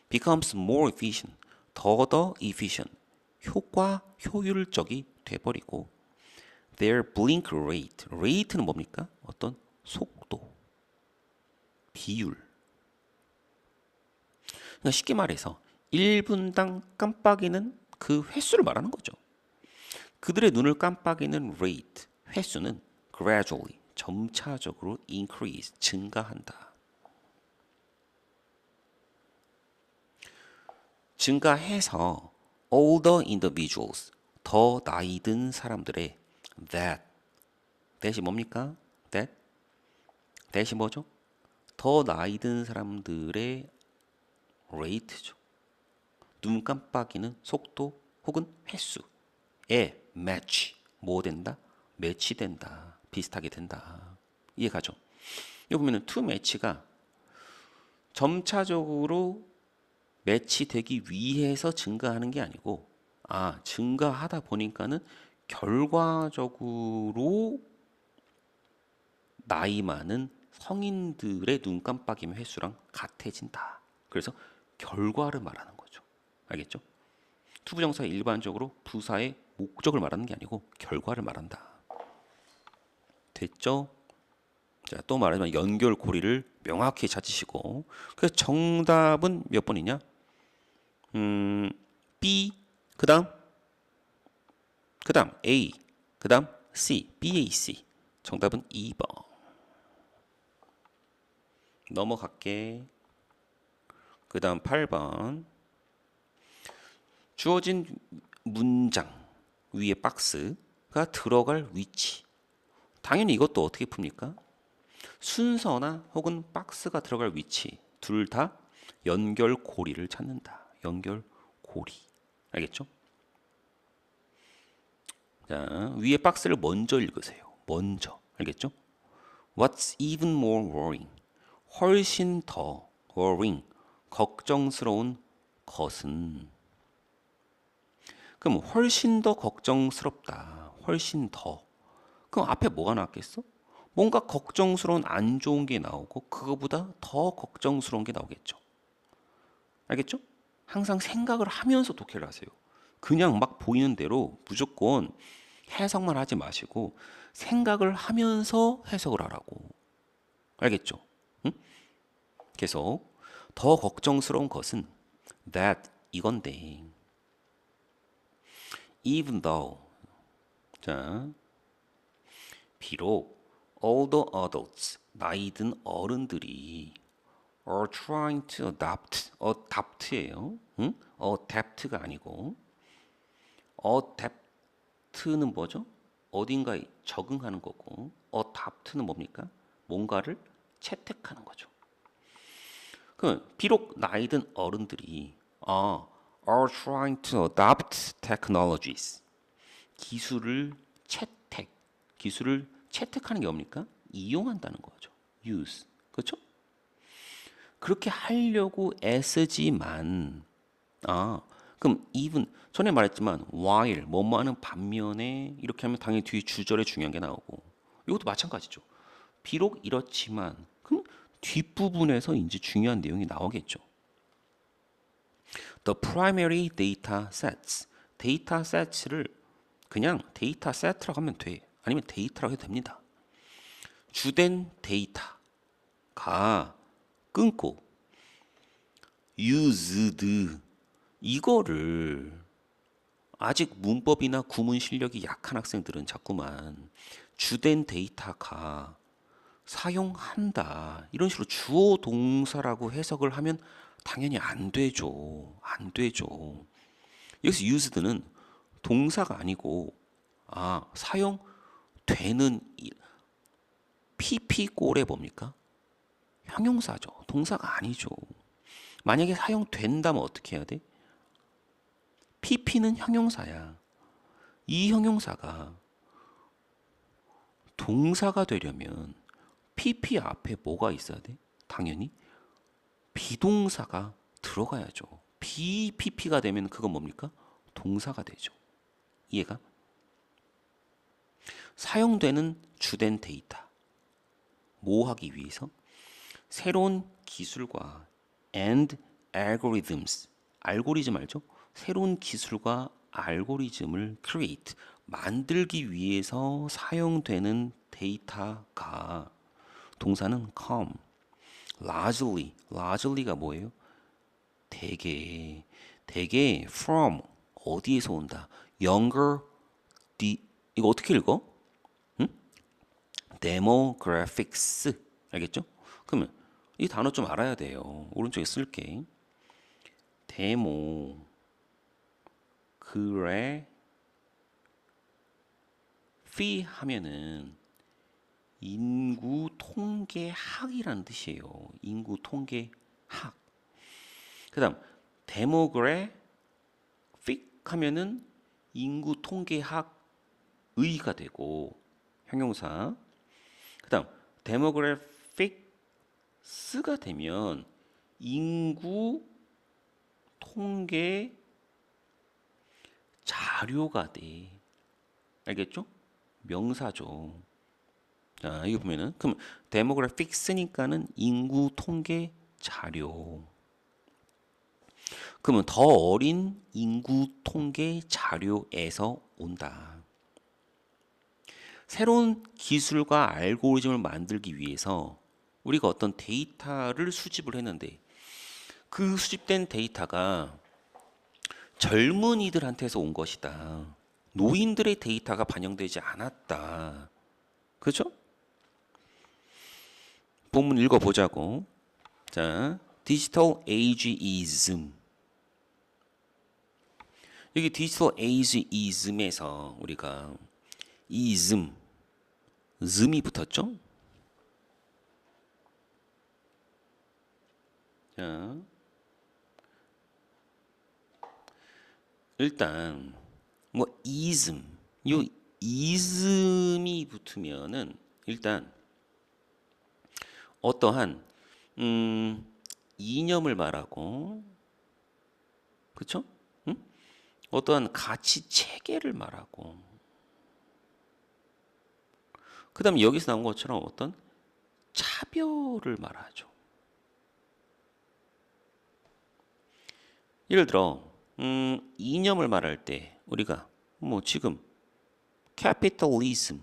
becomes more efficient, 더 efficient, 효율적이 돼버리고 their blink rate는 뭡니까? 어떤 속도, 비율. 그러니까 쉽게 말해서 1분당 깜빡이는 그 횟수를 말하는 거죠. 그들의 눈을 깜빡이는 rate, 횟수는 gradually, 점차적으로 increase, 증가한다. 증가해서 older individuals, 더 나이 든 사람들의 that이 뭡니까? that이 뭐죠? 더 나이 든 사람들의 rate죠. 눈 깜빡이는 속도 혹은 횟수에 match, 뭐 된다? 매치된다. 비슷하게 된다. 이해가죠? 여기 보면은 to match가 점차적으로 매치되기 위해서 증가하는 게 아니고 증가하다 보니까는 결과적으로 나이 많은 성인들의 눈 깜빡임 횟수랑 같아진다. 그래서 결과를 말하는 거죠. 알겠죠? 투부정사가 일반적으로 부사의 목적을 말하는 게 아니고 결과를 말한다. 됐죠? 자, 또 말하지만 연결고리를 명확히 찾으시고, 그래서 정답은 몇 번이냐? B, 그 다음 A, 그 다음 C, BAC. 정답은 2번. 넘어갈게. 그 다음 8번. 주어진 문장 위에 박스가 들어갈 위치. 당연히 이것도 어떻게 풉니까? 순서나 혹은 박스가 들어갈 위치 둘 다 연결고리를 찾는다. 연결고리. 알겠죠? 자, 위에 박스를 먼저 읽으세요. 먼저. 알겠죠? What's even more worrying? 훨씬 더 worrying. 걱정스러운 것은. 그럼 훨씬 더 걱정스럽다. 훨씬 더. 그럼 앞에 뭐가 나왔겠어? 뭔가 걱정스러운 안 좋은 게 나오고 그거보다 더 걱정스러운 게 나오겠죠. 알겠죠? 항상 생각을 하면서 독해를 하세요. 그냥 막 보이는 대로 무조건 해석만 하지 마시고 생각을 하면서 해석을 하라고. 알겠죠? 응? 계속 더 걱정스러운 것은 that 이건데 even though 자 비록 all the adults 나이 든 어른들이 are trying to adapt예요. 응? adapt가 아니고 adapt는 뭐죠? 어딘가에 적응하는 거고 adapt는 뭡니까? 뭔가를 채택하는 거죠. 그 비록 나이 든 어른들이 are trying to adopt technologies 기술을 채택하는 게 뭡니까? 이용한다는 거죠. use. 그렇죠? 그렇게 하려고 애쓰지만 그럼 even 전에 말했지만 while 뭐뭐 하는 반면에 이렇게 하면 당연히 뒤에 주절에 중요한 게 나오고 이것도 마찬가지죠. 비록 이렇지만 그럼 뒷부분에서 이제 중요한 내용이 나오겠죠. The primary data sets. 데이터 세트를 그냥 데이터 세트라고 하면 돼. 아니면 데이터라고 해도 됩니다. 주된 데이터가 끊고 used 이거를 아직 문법이나 구문 실력이 약한 학생들은 자꾸만 주된 데이터가 사용한다 이런 식으로 주어 동사라고 해석을 하면 당연히 안 되죠. 안 되죠. 여기서 used는 동사가 아니고 사용되는 PP 꼴에 뭡니까? 형용사죠. 동사가 아니죠. 만약에 사용된다면 어떻게 해야 돼? PP는 형용사야. 이 형용사가 동사가 되려면 PP 앞에 뭐가 있어야 돼? 당연히 비동사가 들어가야죠. BPP가 되면 그건 뭡니까? 동사가 되죠. 이해가? 사용되는 주된 데이터. 뭐 하기 위해서? 새로운 기술과 and algorithms. 알고리즘 알죠? 새로운 기술과 알고리즘을 create. 만들기 위해서 사용되는 데이터가 동사는 come. largely가 뭐예요? 대개 from 어디에서 온다? younger 이거 어떻게 읽어? 응? demographics. 알겠죠? 그러면 이 단어 좀 알아야 돼요. 오른쪽에 쓸게. 데모그래피 하면은 인구 통계학이라는 뜻이에요. 인구 통계학. 그다음 데모그래픽 하면은 인구 통계학의가 되고 형용사. 그다음 데모그래픽스가 되면 인구 통계 자료가 돼. 알겠죠? 명사죠. 자, 이거 보면은 그럼 데모그래픽스니까는 인구 통계 자료. 그러면 더 어린 인구 통계 자료에서 온다. 새로운 기술과 알고리즘을 만들기 위해서 우리가 어떤 데이터를 수집을 했는데 그 수집된 데이터가 젊은이들한테서 온 것이다. 노인들의 데이터가 반영되지 않았다. 그렇죠? 본문 읽어보자고. 자, 디지털 에이지이즘. 여기 디지털 에이지이즘에서 우리가 이즘, 즘이 붙었죠? 자, 일단 뭐 이즘, 요 이즘이 붙으면은 일단 어떠한 이념을 말하고, 그렇죠? 응? 어떠한 가치 체계를 말하고, 그다음 여기서 나온 것처럼 어떤 차별을 말하죠. 예를 들어 이념을 말할 때 우리가 뭐 지금 캐피털리즘,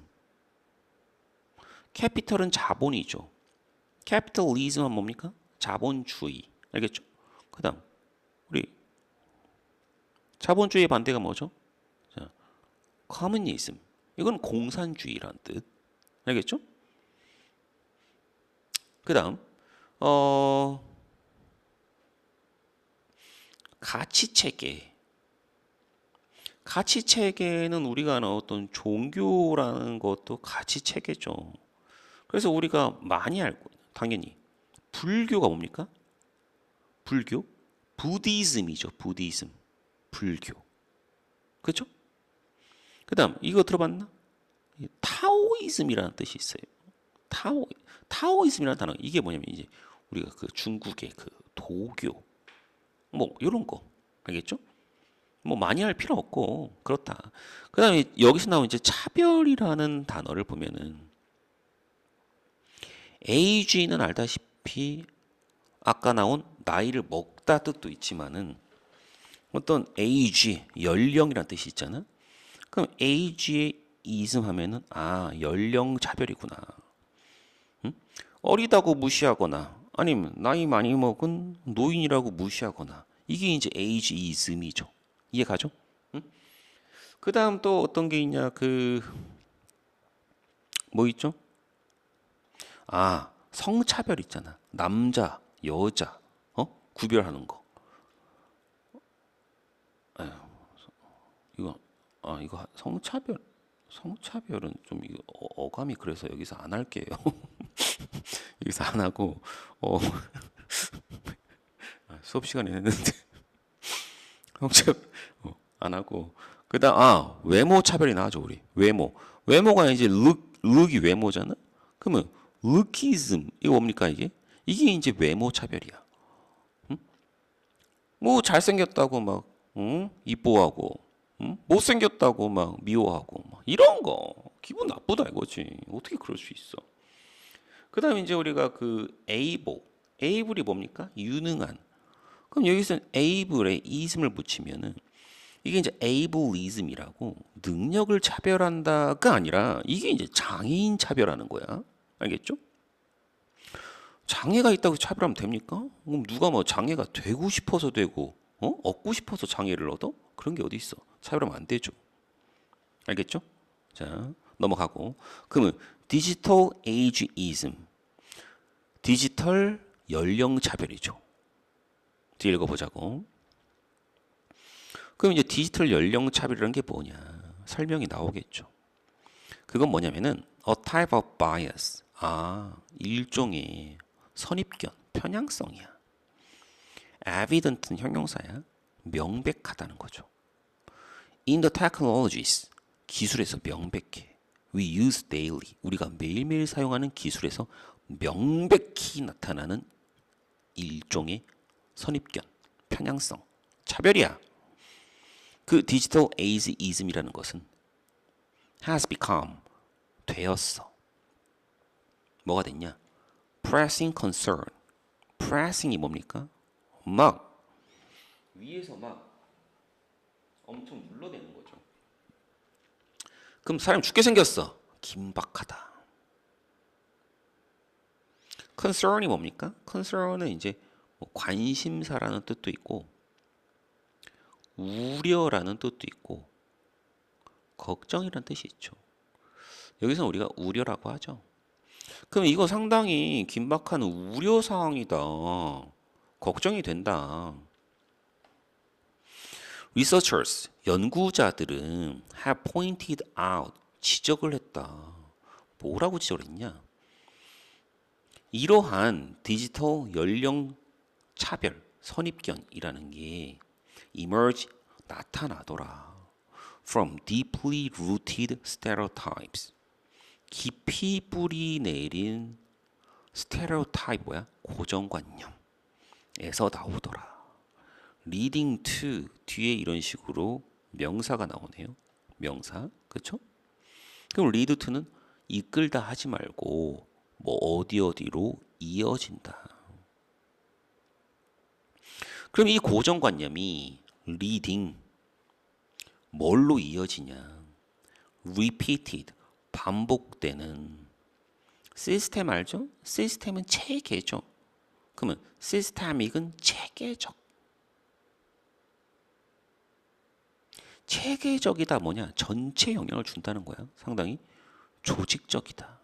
캐피털은 자본이죠. 캐피털리즘은 뭡니까? 자본주의. 알겠죠? 그다음 우리 자본주의의 반대가 뭐죠? 자, 커뮤니즘. 이건 공산주의란 뜻. 알겠죠? 그다음 가치 체계. 가치 체계는 우리가 아는 어떤 종교라는 것도 가치 체계죠. 그래서 우리가 많이 알고 당연히 불교가 뭡니까? 불교? 부디즘이죠. 부디즘. 불교. 그렇죠? 그다음 이거 들어봤나? 타오이즘이라는 뜻이 있어요. 타오이즘이라는 단어 이게 뭐냐면 이제 우리가 그 중국의 그 도교 뭐 이런 거 알겠죠? 뭐 많이 할 필요 없고 그렇다. 그다음에 여기서 나온 이제 차별이라는 단어를 보면은 AG는 알다시피 아까 나온 나이를 먹다 뜻도 있지만은 어떤 age 연령이라는 뜻이 있잖아. 그럼 age에 이승하면은 아 연령 차별이구나. 응? 어리다고 무시하거나 아니면 나이 많이 먹은 노인이라고 무시하거나 이게 이제 ageism이죠. 이해가죠? 응? 그 다음 또 어떤 게 있냐 그 뭐 있죠? 아 성차별 있잖아. 남자 여자 구별하는 거. 에휴, 이거 이거 성차별은 좀 이거 어감이 그래서 여기서 안 할게요. 여기서 안 하고 수업 시간에 했는데 성차별 안 하고 그다음 외모 차별이 나죠 우리 외모가 이제 룩이 외모잖아. 그러면 룩이즘 이거 뭡니까 이게 이제 외모 차별이야. 응? 뭐 잘생겼다고 막 이뻐하고 못생겼다고 막 미워하고 막 이런 거 기분 나쁘다 이거지. 어떻게 그럴 수 있어? 그다음에 이제 우리가 그 able이 뭡니까? 유능한. 그럼 여기서 able에 ism을 붙이면은 이게 이제 ableism이라고 능력을 차별한다가 아니라 이게 이제 장애인 차별하는 거야. 알겠죠? 장애가 있다고 차별하면 됩니까? 그럼 누가 뭐 장애가 되고 싶어서 되고 얻고 싶어서 장애를 얻어? 그런 게 어디 있어? 차별하면 안 되죠. 알겠죠? 자, 넘어가고. 그러면 디지털 에이지이즘. 디지털 연령 차별이죠. 뒤에 읽어보자고. 그럼 이제 디지털 연령 차별이라는 게 뭐냐? 설명이 나오겠죠. 그건 뭐냐면은 a type of bias. 일종의 선입견, 편향성이야. evident는 형용사야. 명백하다는 거죠. In the technologies. 기술에서 명백해. We use daily. 우리가 매일매일 사용하는 기술에서 명백히 나타나는 일종의 선입견, 편향성, 차별이야. 그 디지털 에이지이즘이라는 것은 has become 되었어. 뭐가 됐냐? pressing concern. pressing이 뭡니까? 막 위에서 막 엄청 눌러대는 거죠. 그럼 사람이 죽게 생겼어. 긴박하다. concern이 뭡니까? concern은 이제 뭐 관심사라는 뜻도 있고 우려라는 뜻도 있고 걱정이라는 뜻이 있죠. 여기서 우리가 우려라고 하죠. 그럼 이거 상당히 긴박한 우려 사항이다. 걱정이 된다. Researchers, 연구자들은 have pointed out, 지적을 했다. 뭐라고 지적을 했냐? 이러한 디지털 연령 차별, 선입견이라는 게 emerge, 나타나더라. From deeply rooted stereotypes. 깊이 뿌리 내린 stereotype 뭐야? 고정관념에서 나오더라. leading to 뒤에 이런 식으로 명사가 나오네요. 명사, 그렇죠? 그럼 lead to는 이끌다 하지 말고 뭐 어디로 이어진다. 그럼 이 고정관념이 leading 뭘로 이어지냐? repeated 반복되는 시스템 알죠? 시스템은 체계죠. 그러면 시스테믹은 체계적. 체계적이다 뭐냐? 전체 영향을 준다는 거야. 상당히 조직적이다.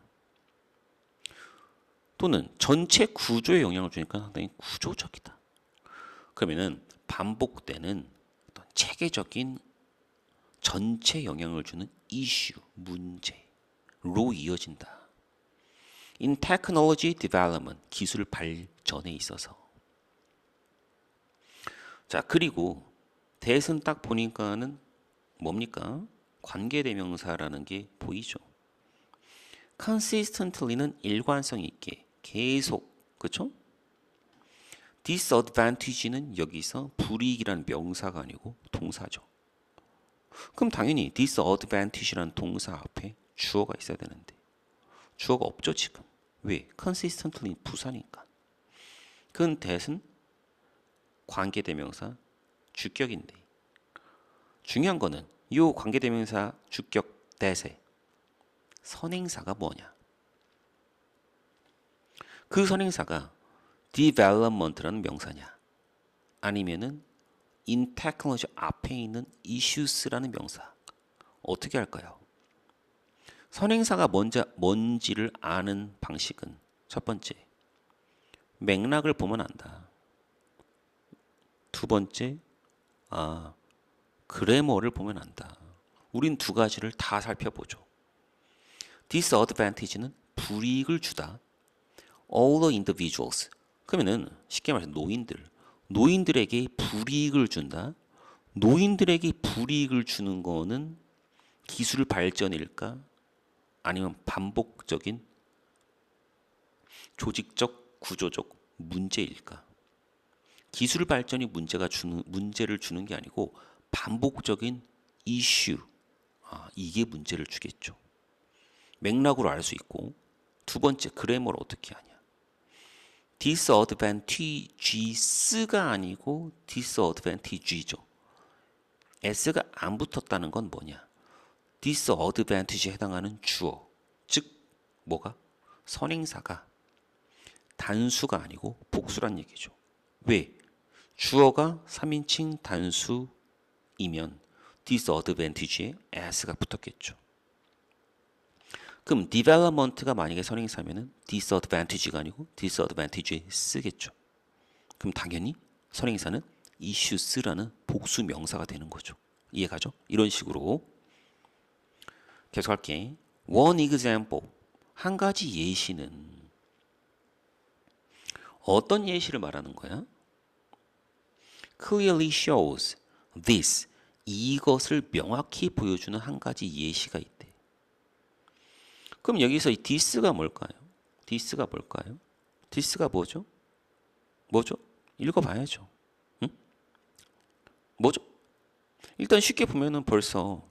또는 전체 구조에 영향을 주니까 상당히 구조적이다. 그러면은 반복되는 어떤 체계적인 전체 영향을 주는 이슈, 문제로 이어진다. In technology development, 기술 발전에 있어서. 자, 그리고 대선 딱 보니까는 뭡니까? 관계대명사라는 게 보이죠. consistently는 일관성 있게, 계속, 그렇죠? disadvantage는 여기서 불이익이라는 명사가 아니고 동사죠. 그럼 당연히 disadvantage라는 동사 앞에 주어가 있어야 되는데 주어가 없죠 지금. 왜? consistently 부사니까. 그건 that은 관계대명사 주격인데 중요한 거는 이 관계대명사 주격 that의 선행사가 뭐냐. 그 선행사가 development라는 명사냐 아니면은 in technology 앞에 있는 issues라는 명사. 어떻게 할까요? 선행사가 뭔지를 아는 방식은 첫 번째, 맥락을 보면 안다. 두 번째, 그래머를 보면 안다. 우린 두 가지를 다 살펴보죠. disadvantage는 불이익을 주다. all the individuals. 그러면은 쉽게 말해서 노인들에게 불이익을 준다. 노인들에게 불이익을 주는 거는 기술 발전일까? 아니면 반복적인 조직적 구조적 문제일까? 기술 발전이 문제를 주는 게 아니고 반복적인 이슈, 이게 문제를 주겠죠. 맥락으로 알 수 있고 두 번째 그래머를 어떻게 하냐? disadvantages가 아니고 disadvantage죠. s가 안 붙었다는 건 뭐냐? disadvantage에 해당하는 주어, 즉 뭐가? 선행사가 단수가 아니고 복수란 얘기죠. 왜? 주어가 3인칭 단수이면 disadvantage에 s가 붙었겠죠. 그럼 development가 만약에 선행사면은 disadvantage가 아니고 disadvantage 쓰겠죠. 그럼 당연히 선행사는 issues라는 복수 명사가 되는 거죠. 이해가죠? 이런 식으로 계속할게. One example, 한 가지 예시는 어떤 예시를 말하는 거야? Clearly shows this, 이것을 명확히 보여주는 한 가지 예시가 있대. 그럼 여기서 이 this가 뭘까요? this가 뭘까요? this가 뭐죠? 뭐죠? 읽어봐야죠. 응? 뭐죠? 일단 쉽게 보면은 벌써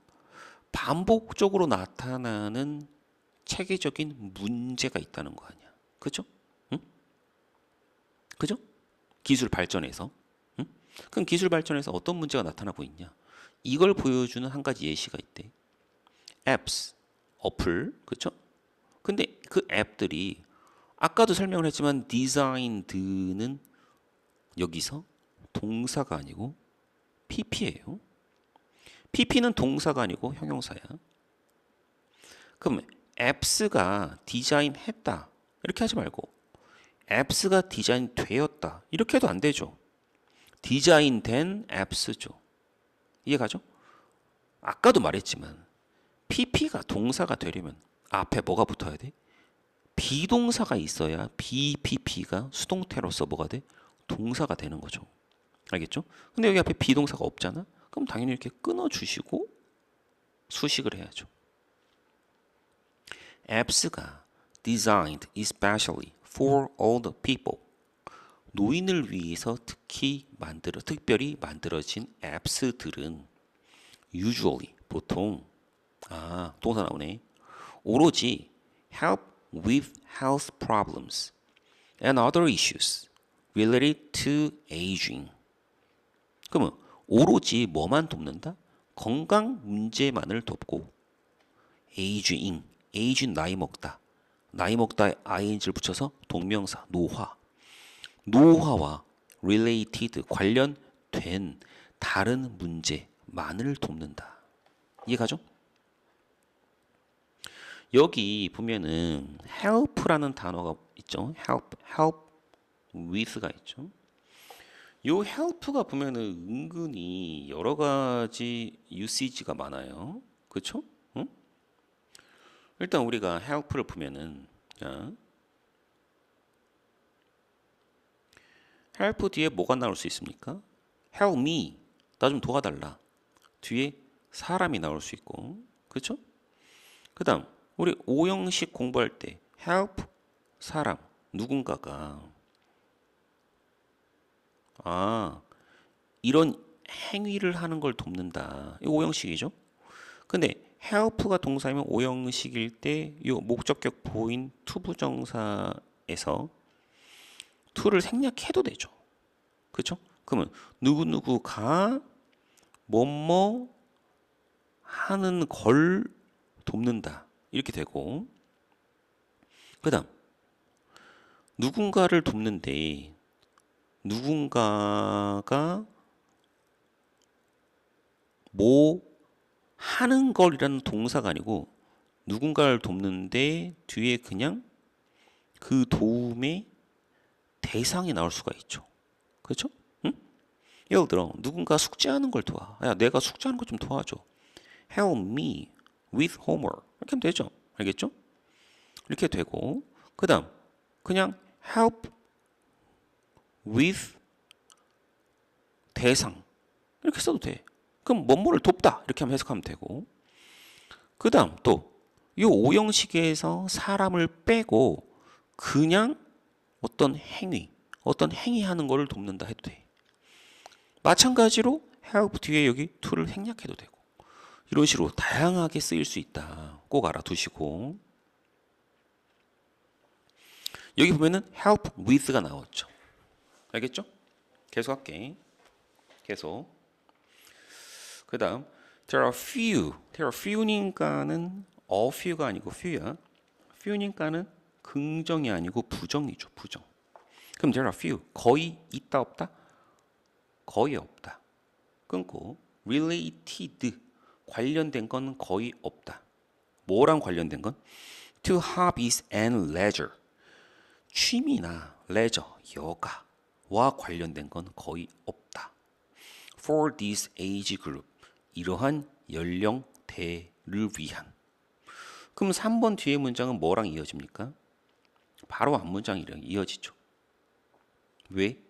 반복적으로 나타나는 체계적인 문제가 있다는 거 아니야. 그죠? 응? 그죠? 기술 발전에서. 응? 그럼 기술 발전에서 어떤 문제가 나타나고 있냐? 이걸 보여주는 한 가지 예시가 있대. apps, 어플, 그죠? 근데 그 앱들이 아까도 설명을 했지만 designed는 여기서 동사가 아니고 pp예요. pp는 동사가 아니고 형용사야. 그럼 apps가 디자인했다 이렇게 하지 말고 apps가 디자인되었다 이렇게 해도 안 되죠. 디자인된 apps죠. 이해가죠? 아까도 말했지만 pp가 동사가 되려면 앞에 뭐가 붙어야 돼? 비동사가 있어야 BPP가 수동태로서 뭐가 돼? 동사가 되는 거죠. 알겠죠? 근데 여기 앞에 비동사가 없잖아? 그럼 당연히 이렇게 끊어주시고 수식을 해야죠. apps가 designed especially for old people. 노인을 위해서 특별히 만들어진 apps들은 usually, 보통, 동사 나오네. 오로지 help with health problems and other issues related to aging. 그러면 오로지 뭐만 돕는다? 건강 문제만을 돕고 aging, age 나이 먹다. 나이 먹다에 ing를 붙여서 동명사 노화. 노화와 related 관련된 다른 문제만을 돕는다. 이해가죠? 여기 보면은 help라는 단어가 있죠. help with가 있죠. 요 help가 보면은 은근히 여러 가지 usage가 많아요. 그렇죠? 응? 일단 우리가 help를 보면은 자, help 뒤에 뭐가 나올 수 있습니까? help me, 나 좀 도와달라. 뒤에 사람이 나올 수 있고, 그렇죠? 그다음 우리 오형식 공부할 때 help 사람 누군가가 이런 행위를 하는 걸 돕는다. 이 오형식이죠. 근데 help가 동사이면 오형식일 때 이 목적격 보인 투부정사에서 to를 생략해도 되죠. 그렇죠? 그러면 누구누구가 뭐뭐 하는 걸 돕는다. 이렇게 되고 그다음 누군가를 돕는데 누군가가 뭐 하는 걸이라는 동사가 아니고 누군가를 돕는데 뒤에 그냥 그 도움의 대상이 나올 수가 있죠. 그렇죠? 응? 예를 들어 누군가 숙제하는 걸 도와. 야, 내가 숙제하는 거 좀 도와줘. Help me with homework. 이렇게 하면 되죠. 알겠죠? 이렇게 되고 그 다음 그냥 help with 대상 이렇게 써도 돼. 그럼 뭐뭐를 돕다 이렇게 하면 해석하면 되고 그 다음 또 이 오형식에서 사람을 빼고 그냥 어떤 행위하는 거를 돕는다 해도 돼. 마찬가지로 help 뒤에 여기 to를 생략해도 되고 이런 식으로 다양하게 쓰일 수 있다. 꼭 알아두시고 여기 보면은 help with가 나왔죠. 알겠죠? 계속 할게. 계속. 그 다음 there are few니까는 a few가 아니고 few야. few니까는 긍정이 아니고 부정이죠. 부정. 그럼 there are few 거의 있다 없다? 거의 없다. 끊고 related 관련된 건 거의 없다. 뭐랑 관련된 건? to hobbies and leisure. 취미나 레저, 여가와 관련된 건 거의 없다. For this age group. 이러한 연령대를 위한. 그럼 3번 뒤에 문장은 뭐랑 이어집니까? 바로 앞 문장이랑 이어지죠. 왜?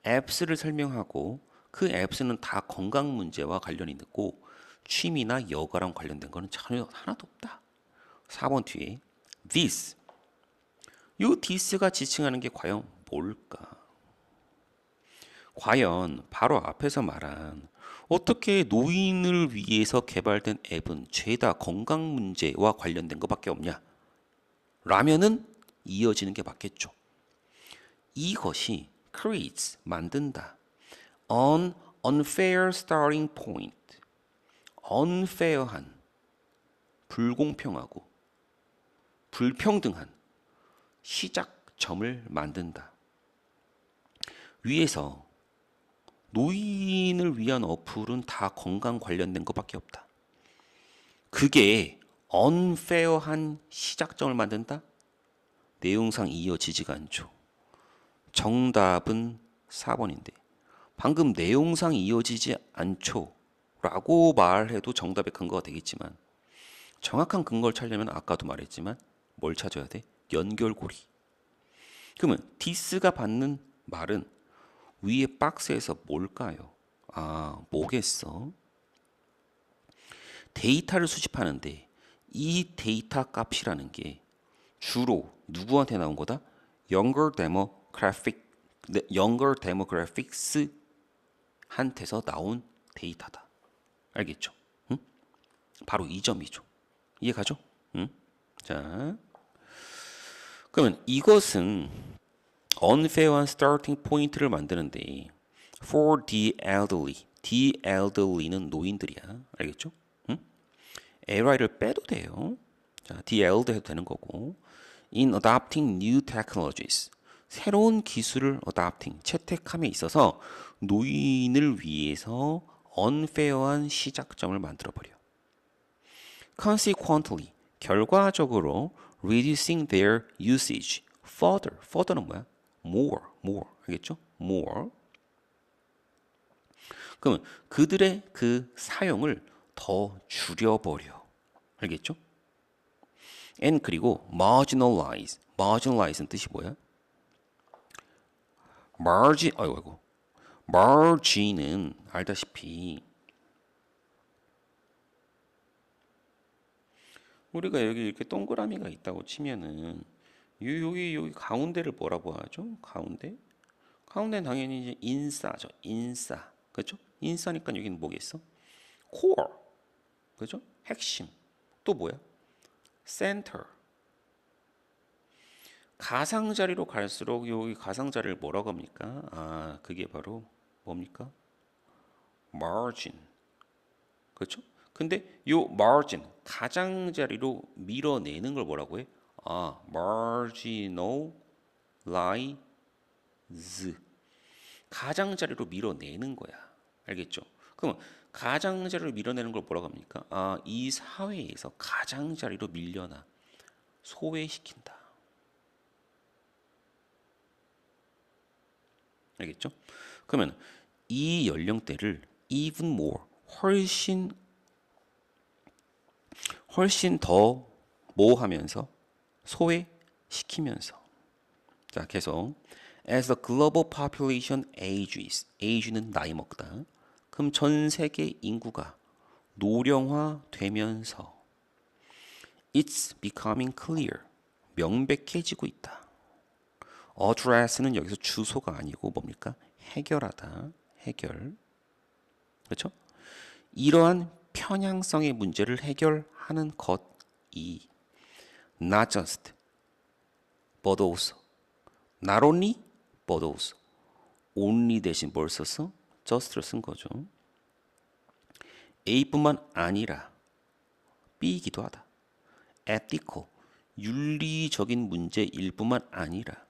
앱스를 설명하고 그 앱스는 다 건강 문제와 관련이 있고 취미나 여가랑 관련된 거는 전혀 하나도 없다. 4번 뒤에 this. 이 this가 지칭하는 게 과연 뭘까? 과연 바로 앞에서 말한 어떻게 노인을 위해서 개발된 앱은 죄다 건강 문제와 관련된 것밖에 없냐? 라면은 이어지는 게 맞겠죠. 이것이 creates, 만든다. an unfair starting point. unfair한, 불공평하고 불평등한 시작점을 만든다. 위에서 노인을 위한 어플은 다 건강 관련된 것밖에 없다. 그게 unfair한 시작점을 만든다? 내용상 이어지지가 않죠. 정답은 4번인데 방금 내용상 이어지지 않죠 라고 말해도 정답의 근거가 되겠지만 정확한 근거를 찾으려면 아까도 말했지만 뭘 찾아야 돼? 연결고리. 그러면 this가 받는 말은 위에 박스에서 뭘까요? 뭐겠어? 데이터를 수집하는데 이 데이터 값이라는 게 주로 누구한테 나온 거다? younger demographics 한테서 나온 데이터다. 알겠죠? 응? 바로 이 점이죠. 이해가죠? 응? 자, 그러면 이것은 unfair한 starting point를 만드는데 for the elderly는 노인들이야. 알겠죠? 응? ly를 빼도 돼요. 자, the elder 해도 되는 거고 in adopting new technologies. 새로운 기술을 채택함에 있어서 노인을 위해서 unfair한 시작점을 만들어버려. Consequently, 결과적으로 reducing their usage. Further는 뭐야? more. 알겠죠? more. 그러면 그들의 그 사용을 더 줄여버려. 알겠죠? and 그리고 marginalize는 뜻이 뭐야? margin은 알다시피 우리가 여기 이렇게 동그라미가 있다고 치면은 여기 가운데를 뭐라고 하죠? 가운데는 당연히 이제 인싸죠. 인싸. 그렇죠? 인싸니까 여기는 뭐겠어? core. 그렇죠? 핵심. 또 뭐야? center. 가상자리로 갈수록 여기 가상자리를 뭐라고 합니까? 그게 바로 뭡니까? margin. 그렇죠? 근데 요 margin, 가장자리로 밀어내는 걸 뭐라고 해? marginalize. 가장자리로 밀어내는 거야. 알겠죠? 그럼 가장자리로 밀어내는 걸 뭐라고 합니까? 이 사회에서 가장자리로 밀려나 소외시킨다. 알겠죠? 그러면 이 연령대를 even more, 훨씬 더 하면서 소외시키면서. 자, 계속 as the global population age는 나이 먹다. 그럼 전 세계 인구가 노령화되면서 it's becoming clear, 명백해지고 있다. address는 여기서 주소가 아니고 뭡니까? 해결하다. 해결. 그렇죠? 이러한 편향성의 문제를 해결하는 것이 not just, but also. not only, but also. only 대신 뭘 썼어? just를 쓴 거죠. A뿐만 아니라 B이기도 하다. ethical, 윤리적인 문제일 뿐만 아니라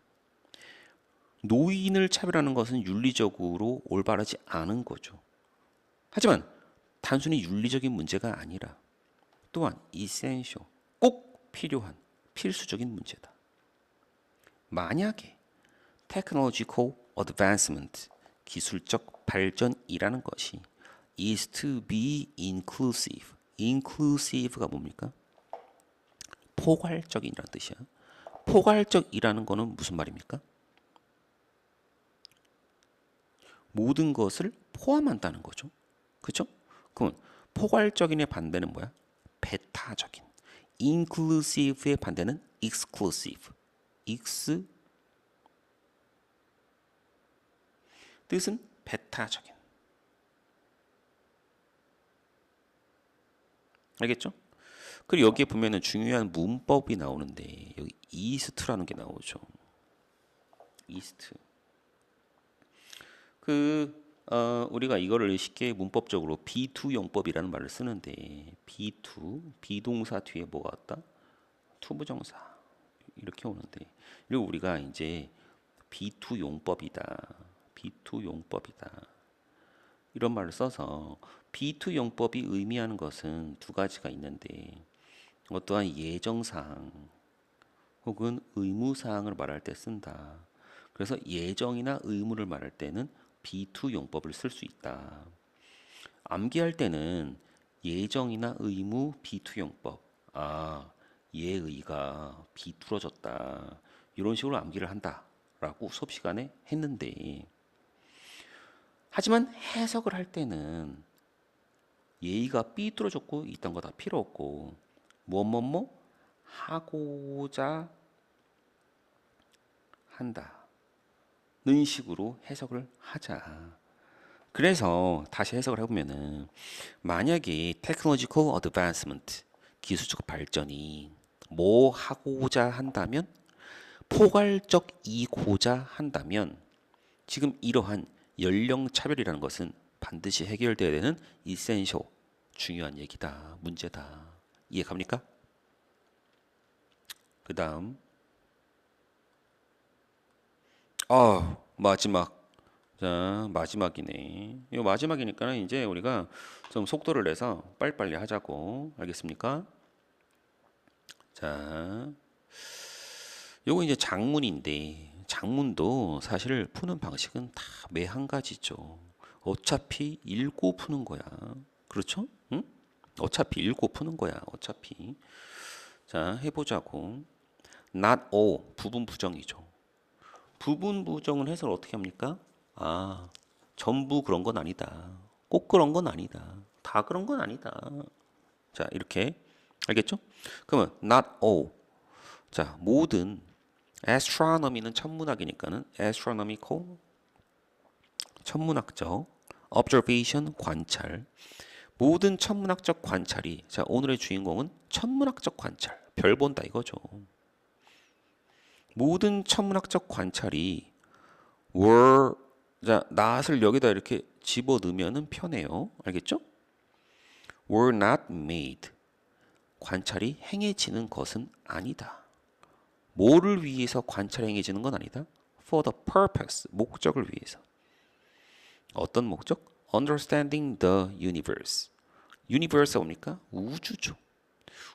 노인을 차별하는 것은 윤리적으로 올바르지 않은 거죠. 하지만 단순히 윤리적인 문제가 아니라 또한 essential, 꼭 필요한, 필수적인 문제다. 만약에 technological advancement, 기술적 발전이라는 것이 is to be inclusive. inclusive가 뭡니까? 포괄적이라는 뜻이야. 포괄적이라는 거는 무슨 말입니까? 모든 것을 포함한다는 거죠. 그렇죠? 그러면 포괄적인의 반대는 뭐야? 배타적인. inclusive의 반대는 exclusive. x 뜻은 배타적인. 알겠죠? 그리고 여기에 보면은 중요한 문법이 나오는데 여기 east라는 게 나오죠. east. 우리가 이거를 쉽게 문법적으로 B2 용법이라는 말을 쓰는데 B2 비동사 뒤에 뭐가 왔다? 투부정사 이렇게 오는데 그리고 우리가 이제 B2 용법이다. B2 용법이다. 이런 말을 써서 B2 용법이 의미하는 것은 두 가지가 있는데 어떠한 예정사항 혹은 의무사항을 말할 때 쓴다. 그래서 예정이나 의무를 말할 때는 B2 용법을 쓸 수 있다. 암기할 때는 예정이나 의무 B2 용법. 예의가 비뚤어졌다. 이런 식으로 암기를 한다라고 수업 시간에 했는데 하지만 해석을 할 때는 예의가 삐뚤어졌고 이딴 거 다 필요 없고 뭐뭐뭐 하고자 한다는 식으로 해석을 하자. 그래서 다시 해석을 해보면은 만약에 technological advancement 기술적 발전이 뭐 하고자 한다면 포괄적이고자 한다면 지금 이러한 연령 차별이라는 것은 반드시 해결돼야 되는 essential 중요한 얘기다. 문제다. 이해 갑니까? 그 다음 마지막. 자, 마지막이네. 이거 마지막이니까 이제 우리가 좀 속도를 내서 빨리빨리 하자고. 알겠습니까? 자, 요거 이제 장문인데 장문도 사실 푸는 방식은 다 매 한 가지죠. 어차피 읽고 푸는 거야. 그렇죠? 응? 어차피 읽고 푸는 거야. 어차피. 자, 해보자고. Not all 부분 부정이죠. 부분 부정은 해석을 어떻게 합니까? 전부 그런 건 아니다. 꼭 그런 건 아니다. 다 그런 건 아니다. 자, 이렇게 알겠죠? 그러면 not all. 자, 모든 astronomy는 천문학이니까는 astronomical 천문학적 observation 관찰. 모든 천문학적 관찰이 자, 오늘의 주인공은 천문학적 관찰. 별 본다 이거죠. 모든 천문학적 관찰이 were 자, not을 여기다 이렇게 집어 넣으면은 편해요. 알겠죠? were not made. 관찰이 행해지는 것은 아니다. 뭐를 위해서 관찰이 행해지는 건 아니다. for the purpose. 목적을 위해서. 어떤 목적? understanding the universe. universe가 뭡니까? 우주죠.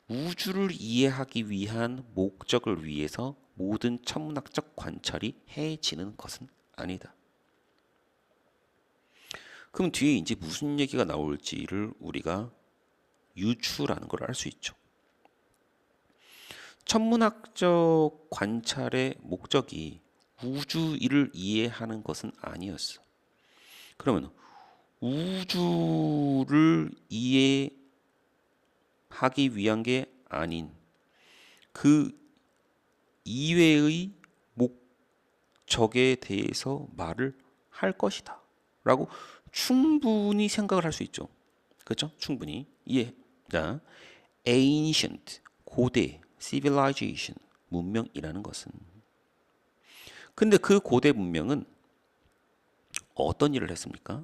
우주를 이해하기 위한 목적을 위해서 모든 천문학적 관찰이 해지는 것은 아니다. 그럼 뒤에 이제 무슨 얘기가 나올지를 우리가 유추라는 걸 알 수 있죠. 천문학적 관찰의 목적이 우주를 이해하는 것은 아니었어. 그러면 우주를 이해하기 위한 게 아닌 그 이외의 목적에 대해서 말을 할 것이다. 라고 충분히 생각을 할 수 있죠. 그렇죠? 충분히 이해. 자, ancient 고대 civilization 문명이라는 것은 근데 그 고대 문명은 어떤 일을 했습니까?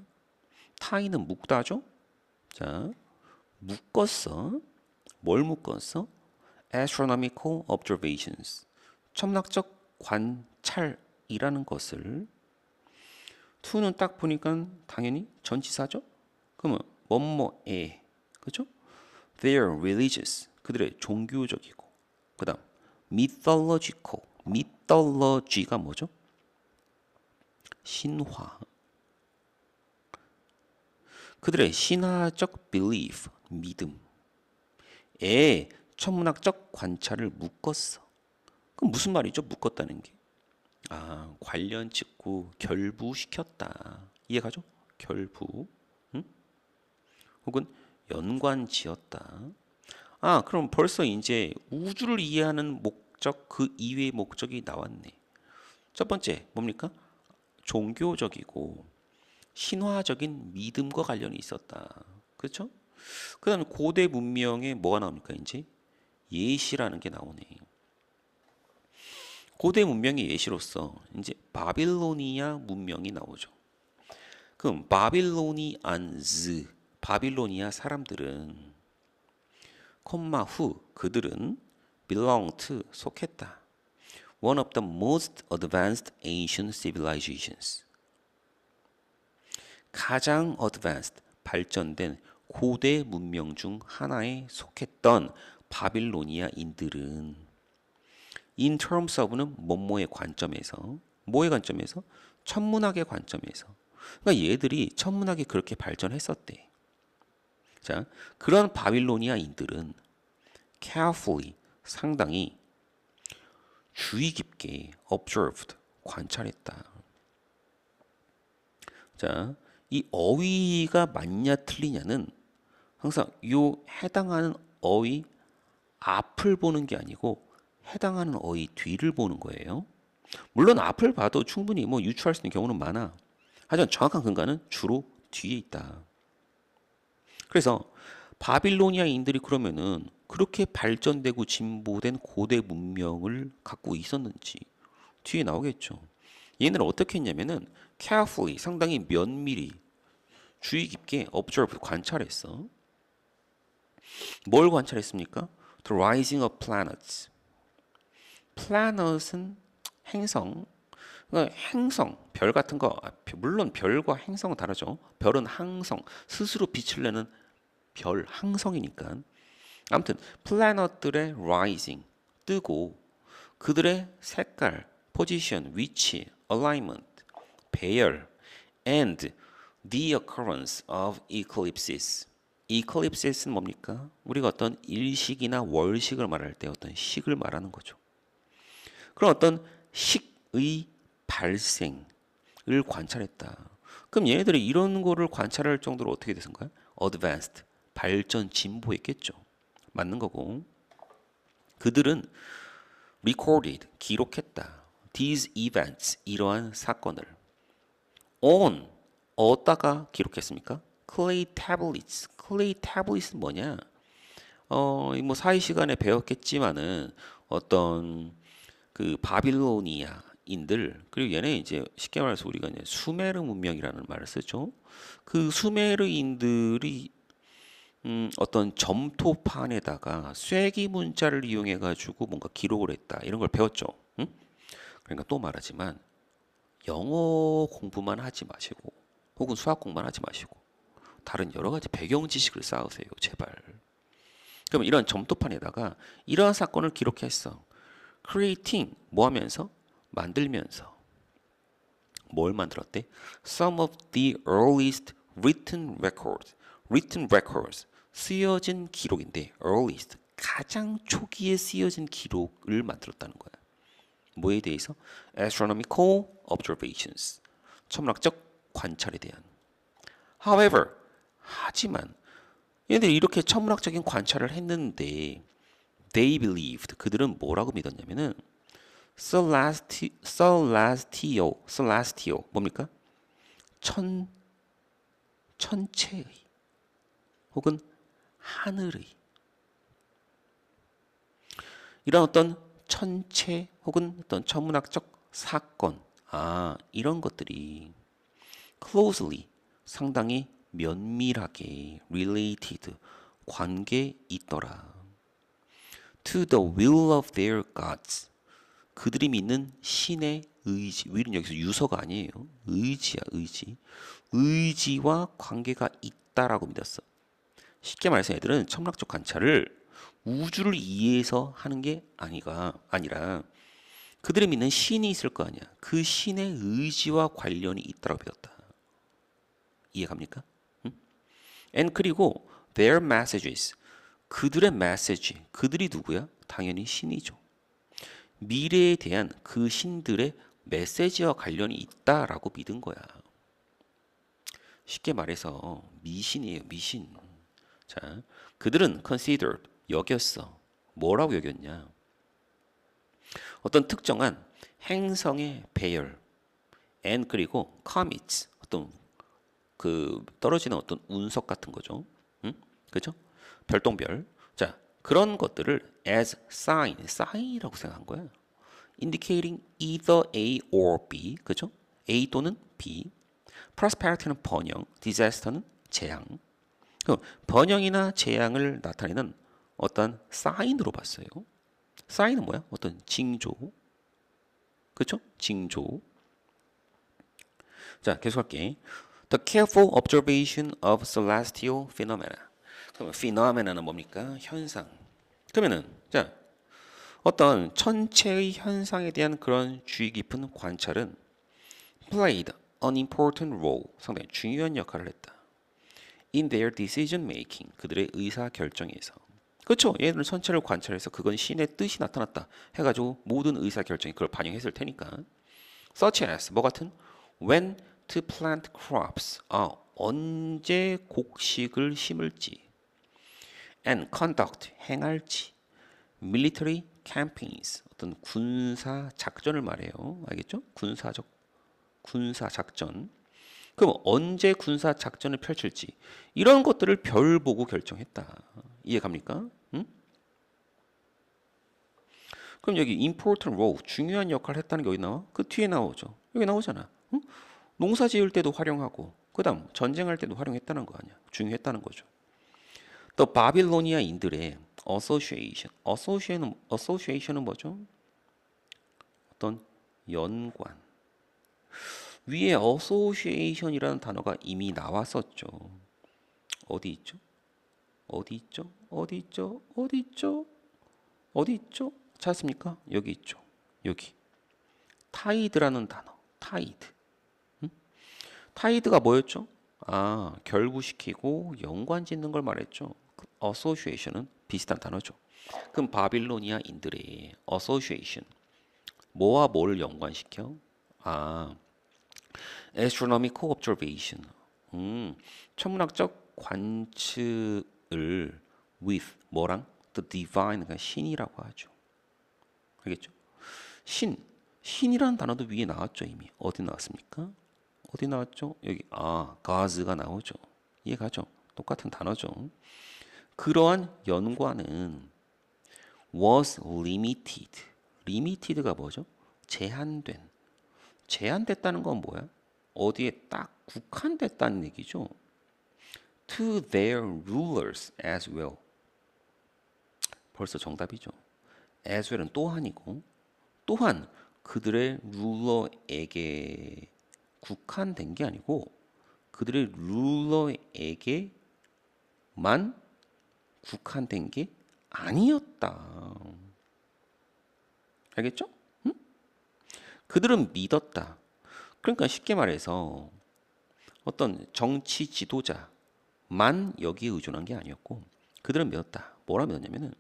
타인은 묶다죠. 자, 묶었어. 뭘 묶었어? astronomical observations 천문학적 관찰이라는 것을 투는 딱 보니까 당연히 전치사죠. 그러면 뭐뭐에 그죠? They are religious. 그들의 종교적이고. 그다음 mythological. mythology가 뭐죠? 신화. 그들의 신화적 belief, 믿음에 천문학적 관찰을 묶었어. 그럼 무슨 말이죠? 묶었다는 게. 관련 짓고 결부시켰다. 이해가죠? 결부. 응? 혹은 연관지었다. 그럼 벌써 이제 우주를 이해하는 목적, 그 이외의 목적이 나왔네. 첫 번째, 뭡니까? 종교적이고 신화적인 믿음과 관련이 있었다. 그렇죠? 그 다음에 고대 문명에 뭐가 나옵니까? 이제 예시라는 게 나오네. 고대 문명의 예시로서 이제 바빌로니아 문명이 나오죠. 그럼 바빌로니안즈, 바빌로니아 사람들은 콤마 후 그들은 belong to 속했다. One of the most advanced ancient civilizations. 가장 advanced, 발전된 고대 문명 중 하나에 속했던 바빌로니아인들은 in terms of는 뭐뭐의 관점에서, 뭐의 관점에서? 천문학의 관점에서. 그러니까 얘들이 천문학이 그렇게 발전했었대. 자, 그런 바빌로니아인들은 carefully, 상당히 주의 깊게 observed, 관찰했다. 자, 이 어휘가 맞냐 틀리냐는 항상 요 해당하는 어휘 앞을 보는 게 아니고 해당하는 어휘 뒤를 보는 거예요. 물론 앞을 봐도 충분히 뭐 유추할 수 있는 경우는 많아. 하지만 정확한 근거는 주로 뒤에 있다. 그래서 바빌로니아인들이 그러면은 그렇게 발전되고 진보된 고대 문명을 갖고 있었는지 뒤에 나오겠죠. 얘네를 어떻게 했냐면은 carefully, 상당히 면밀히 주의 깊게 observe, 관찰했어. 뭘 관찰했습니까? The rising of planets. planet은 행성, 그러니까 행성, 별 같은 거, 물론 별과 행성은 다르죠. 별은 항성, 스스로 빛을 내는 별, 항성이니까. 아무튼 플래닛들의 rising, 뜨고 그들의 색깔, 포지션, 위치, alignment, 배열, and the occurrence of eclipses. eclipses는 뭡니까? 우리가 어떤 일식이나 월식을 말할 때 어떤 식을 말하는 거죠. 그런 어떤 식의 발생을 관찰했다. 그럼 얘네들이 이런 거를 관찰할 정도로 어떻게 됐을까요? advanced, 발전, 진보했겠죠. 맞는 거고. 그들은 recorded, 기록했다. these events, 이러한 사건을 on, 어디다가 기록했습니까? clay tablets. clay tablets은 뭐냐? 뭐 사회 시간에 배웠겠지만은 어떤 그 바빌로니아인들, 그리고 얘네 이제 쉽게 말해서 우리가 이제 수메르 문명이라는 말을 쓰죠. 그 수메르인들이 어떤 점토판에다가 쐐기 문자를 이용해 가지고 뭔가 기록을 했다, 이런 걸 배웠죠. 응? 그러니까 또 말하지만 영어 공부만 하지 마시고 혹은 수학 공부만 하지 마시고 다른 여러 가지 배경 지식을 쌓으세요, 제발. 그럼 이런 점토판에다가 이러한 사건을 기록했어. creating, 뭐 하면서? 만들면서. 뭘 만들었대? Some of the earliest written records. written records, 쓰여진 기록인데 earliest, 가장 초기에 쓰여진 기록을 만들었다는 거야. 뭐에 대해서? astronomical observations, 천문학적 관찰에 대한. however, 하지만 얘네들이 이렇게 천문학적인 관찰을 했는데 they believed, 그들은 뭐라고 믿었냐면은 celestial, 뭡니까? 천체의 혹은 하늘의 이런 어떤 천체 혹은 어떤 천문학적 사건, 이런 것들이 closely, 상당히 면밀하게 related, 관계 있더라. to the will of their gods, 그들이 믿는 신의 의지, will은 여기서 유서가 아니에요. 의지야, 의지. 의지와 관계가 있다라고 믿었어. 쉽게 말해서 애들은 천문학적 관찰을 우주를 이해해서 하는 게 아니라 그들이 믿는 신이 있을 거 아니야. 그 신의 의지와 관련이 있다고 배웠다. 이해갑니까? 응? And 그리고 their messages, 그들의 메시지, 그들이 누구야? 당연히 신이죠. 미래에 대한 그 신들의 메시지와 관련이 있다라고 믿은 거야. 쉽게 말해서 미신이에요, 미신. 자, 그들은 considered, 여겼어. 뭐라고 여겼냐? 어떤 특정한 행성의 배열, and 그리고 comets, 어떤 그 떨어지는 어떤 운석 같은 거죠. 응? 그죠? 별똥별. 자, 그런 것들을 as sign이라고 생각한 거야. indicating either A or B, 그죠? A 또는 B. prosperity는 번영, disaster는 재앙. 그 번영이나 재앙을 나타내는 어떤 사인으로 봤어요. 사인은 뭐야? 어떤 징조. 그렇죠? 징조. 자, 계속할게. The careful observation of celestial phenomena. 그러면 phenomena는 뭡니까? 현상. 그러면은 자, 어떤 천체의 현상에 대한 그런 주의 깊은 관찰은 played an important role. 상당히 중요한 역할을 했다. In their decision making. 그들의 의사 결정에서. 그렇죠. 얘들은 천체를 관찰해서 그건 신의 뜻이 나타났다 해가지고 모든 의사 결정이 그걸 반영했을 테니까. Such as 뭐 같은 when to plant crops. 언제 곡식을 심을지. And conduct 행할지. Military campaigns 어떤 군사 작전을 말해요. 알겠죠? 군사 작전. 그럼 언제 군사 작전을 펼칠지 이런 것들을 별 보고 결정했다. 이해 갑니까? 응? 그럼 여기 important role 중요한 역할을 했다는 게 어디 나와? 그 뒤에 나오죠. 여기 나오잖아. 응? 농사 지을 때도 활용하고 그다음 전쟁할 때도 활용했다는 거 아니야. 중요했다는 거죠. 또 바빌로니아인들의 association은 뭐죠? 어떤 연관. 위에 association이라는 단어가 이미 나왔었죠. 어디 있죠? 어디 있죠? 어디 있죠? 어디 있죠? 어디 있죠? 찾았습니까? 여기 있죠. 여기. 타이드라는 단어. 타이드. 응? 타이드가 뭐였죠? 결부시키고 연관 짓는 걸 말했죠. association은 비슷한 단어죠. 그럼 바빌로니아인들의 association 뭐와 뭐를 연관시켜? astronomical observation. 천문학적 관측을 with 뭐랑 the divine 그러니까 신이라고 하죠. 알겠죠? 신이라는 단어도 위에 나왔죠 이미. 어디 나왔습니까? 어디 나왔죠? 여기 God가 나오죠. 이해가죠? 똑같은 단어죠. 그러한 연관은 was limited. limited가 뭐죠? 제한됐다는 건 뭐야? 어디에 딱 국한됐다는 얘기죠. To their rulers as well. 벌써 정답이죠. as well은 또한이고 또한 그들의 룰러에게 국한된 게 아니고 그들의 룰러에게만 국한된 게 아니었다. 알겠죠? 응? 그들은 믿었다. 그러니까 쉽게 말해서 어떤 정치 지도자만 여기에 의존한 게 아니었고 그들은 믿었다. 뭐라 믿었냐면은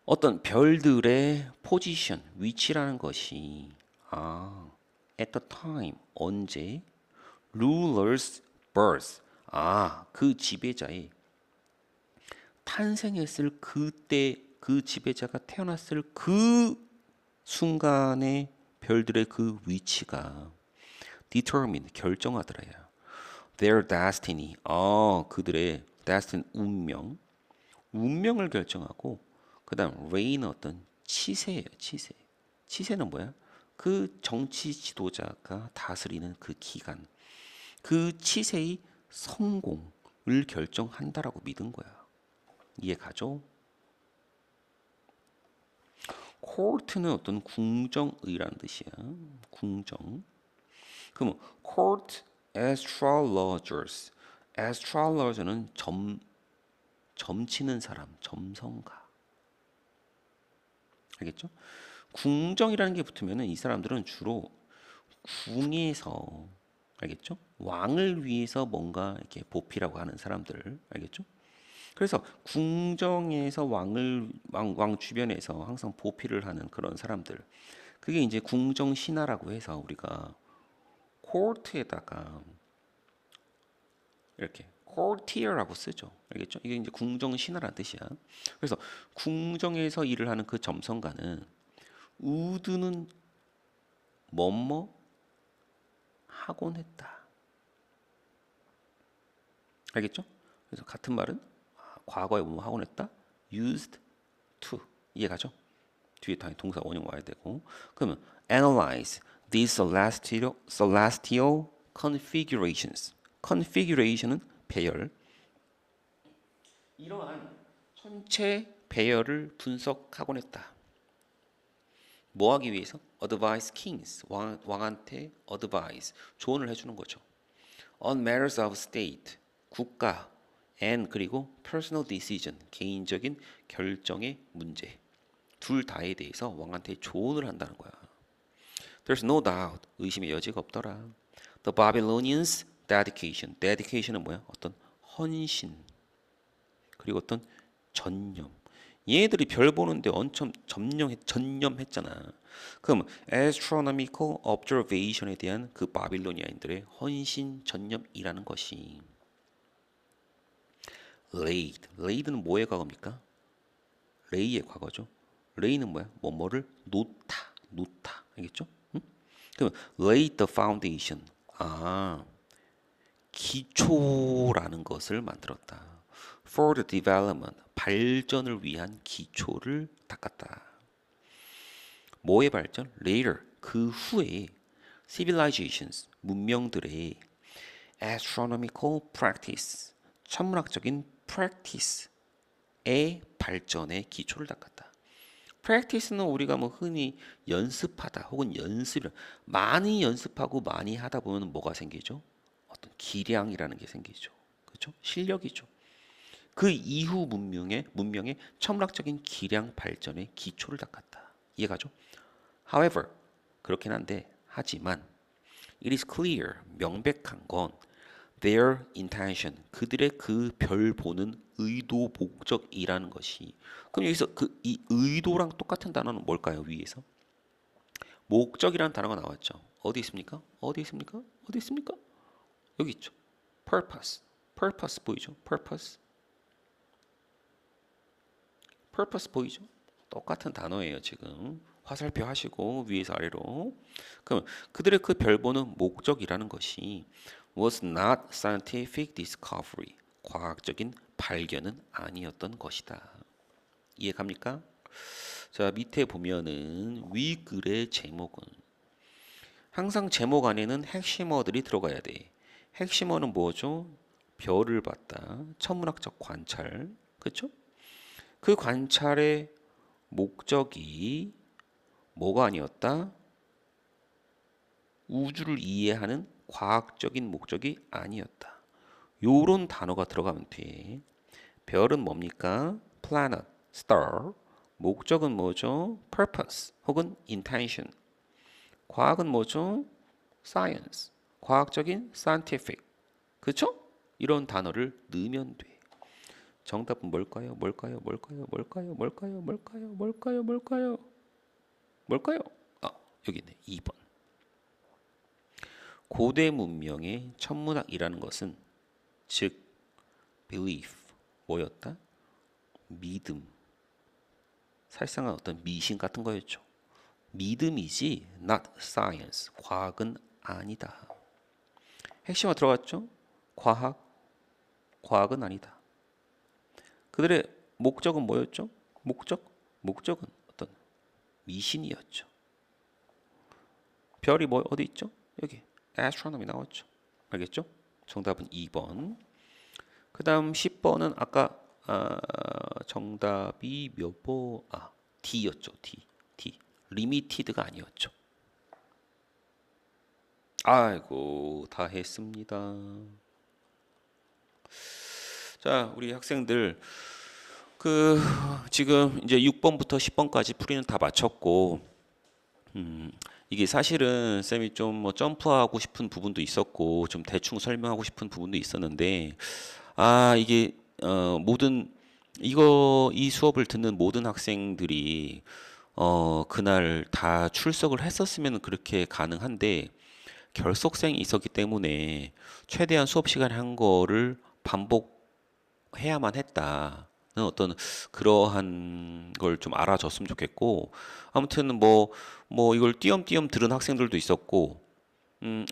어떤 별들의 포지션, 위치라는 것이 at the time, 언제 ruler's birth, 그 지배자의 탄생했을 그때 그 지배자가 태어났을 그 순간의 별들의 그 위치가 determine, 결정하더라야. Their destiny, 그들의 destiny, 운명을 결정하고 그 다음 reign은 어떤 치세예요. 치세는 뭐야? 그 정치 지도자가 다스리는 그 기간, 그 치세의 성공을 결정한다라고 믿은 거야. 이해 가죠? court는 어떤 궁정의라는 뜻이야. 궁정. 그럼 court astrologers. astrologer는 점치는 사람, 점성가. 알겠죠? 궁정이라는 게 붙으면은 이 사람들은 주로 궁에서 알겠죠? 왕을 위해서 뭔가 이렇게 보필하고 하는 사람들 알겠죠? 그래서 궁정에서 왕 주변에서 항상 보필을 하는 그런 사람들 그게 이제 궁정 신하라고 해서 우리가 코르트에다가 이렇게 courtier라고 쓰죠. 알겠죠? 이게 이제 궁정 신하라는 뜻이야. 그래서 궁정에서 일을 하는 그 점성가는 우드는 뭐뭐 하곤 했다. 알겠죠? 그래서 같은 말은 과거에 뭐 하곤 했다. used to 이해가죠? 뒤에 당연히 동사 원형 와야 되고 그러면 analyze these celestial configurations. configuration은 배열. 이러한 천체 배열을 분석하곤 했다. 뭐 하기 위해서? advise kings 왕한테 advise 조언을 해주는 거죠. on matters of state 국가 and 그리고 personal decision 개인적인 결정의 문제 둘 다에 대해서 왕한테 조언을 한다는 거야. There's no doubt 의심의 여지가 없더라. The Babylonians dedication은 뭐야? 어떤 헌신 그리고 어떤 전념. 얘들이 별 보는데 엄청 전념했잖아. 그럼 astronomical observation에 대한 그 바빌로니아인들의 헌신 전념이라는 것이 laid는 뭐의 과거입니까? lay의 과거죠. lay는 뭐야? 뭐뭐를 놓다. 알겠죠? 응? 그럼 lay the foundation. 기초라는 것을 만들었다. For the development, 발전을 위한 기초를 닦았다. 뭐의 발전? Later, 그 후에 civilizations, 문명들의 astronomical practice, 천문학적인 practice의 발전의 기초를 닦았다. practice는 우리가 뭐 흔히 연습하다 혹은 연습을 많이 연습하고 많이 하다 보면 뭐가 생기죠? 어떤 기량이라는 게 생기죠. 그렇죠? 실력이죠. 그 이후 문명의 천문학적인 기량 발전의 기초를 닦았다. 이해가죠? However, 그렇긴 한데 하지만 it is clear 명백한 건 their intention 그들의 그 별 보는 의도 목적이라는 것이 그럼 여기서 그 이 의도랑 똑같은 단어는 뭘까요? 위에서 목적이라는 단어가 나왔죠. 어디 있습니까? 어디 있습니까? 어디 있습니까? 여기 있죠. purpose 보이죠? purpose 보이죠? 똑같은 단어예요, 지금. 화살표 하시고 위에서 아래로. 그럼 그들의 그 별 보는 목적이라는 것이 was not scientific discovery. 과학적인 발견은 아니었던 것이다. 이해 갑니까? 자, 밑에 보면은 위 글의 제목은 항상 제목 안에는 핵심어들이 들어가야 돼. 핵심어는 뭐죠? 별을 봤다. 천문학적 관찰. 그렇죠? 그 관찰의 목적이 뭐가 아니었다? 우주를 이해하는 과학적인 목적이 아니었다. 요런 단어가 들어가면 돼. 별은 뭡니까? planet, star. 목적은 뭐죠? purpose 혹은 intention. 과학은 뭐죠? science. 과학적인 scientific. 그렇죠? 이런 단어를 넣으면 돼. 정답은 뭘까요? 여기 있네. 2번. 고대 문명의 천문학이라는 것은 즉 belief 뭐였다? 믿음. 사실상 어떤 미신 같은 거였죠. 믿음이지 not science. 과학은 아니다. 핵심화 들어갔죠? 과학은 아니다. 그들의 목적은 뭐였죠? 목적은 어떤 미신이었죠. 별이 뭐 어디 있죠? 여기 astronomy 나왔죠. 알겠죠? 정답은 2번. 그다음 10번은 아까 정답이 몇 번? D였죠. D. limited가 아니었죠. 아이고 다 했습니다. 자, 우리 학생들 그 지금 이제 6번부터 10번까지 풀이는 다 마쳤고, 이게 사실은 쌤이 좀 뭐 점프하고 싶은 부분도 있었고, 좀 대충 설명하고 싶은 부분도 있었는데, 이게 모든 이 수업을 듣는 모든 학생들이 그날 다 출석을 했었으면 그렇게 가능한데, 결석생이 있었기 때문에 최대한 수업 시간에 한 거를 반복해야만 했다는 어떤 그러한 걸 좀 알아줬으면 좋겠고, 아무튼 뭐 이걸 띄엄띄엄 들은 학생들도 있었고,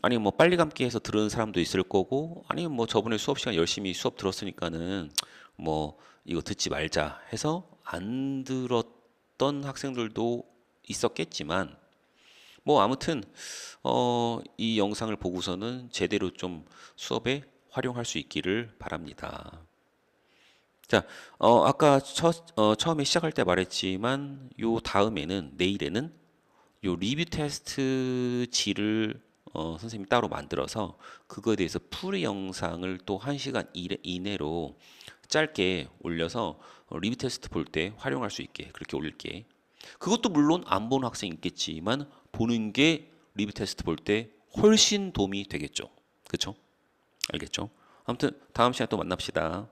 아니면 뭐 빨리 감기 해서 들은 사람도 있을 거고, 아니면 뭐 저번에 수업 시간 열심히 수업 들었으니까는 뭐 이거 듣지 말자 해서 안 들었던 학생들도 있었겠지만, 뭐 아무튼 이 영상을 보고서는 제대로 좀 수업에 활용할 수 있기를 바랍니다. 자, 아까 처음에 시작할 때 말했지만 요 다음에는 내일에는 요 리뷰 테스트지를 선생님이 따로 만들어서 그거에 대해서 풀이 영상을 또 1시간 이내로 짧게 올려서 리뷰 테스트 볼 때 활용할 수 있게 그렇게 올릴게. 그것도 물론 안 보는 학생이 있겠지만 보는 게 리뷰 테스트 볼 때 훨씬 도움이 되겠죠. 그쵸? 알겠죠? 아무튼 다음 시간에 또 만납시다.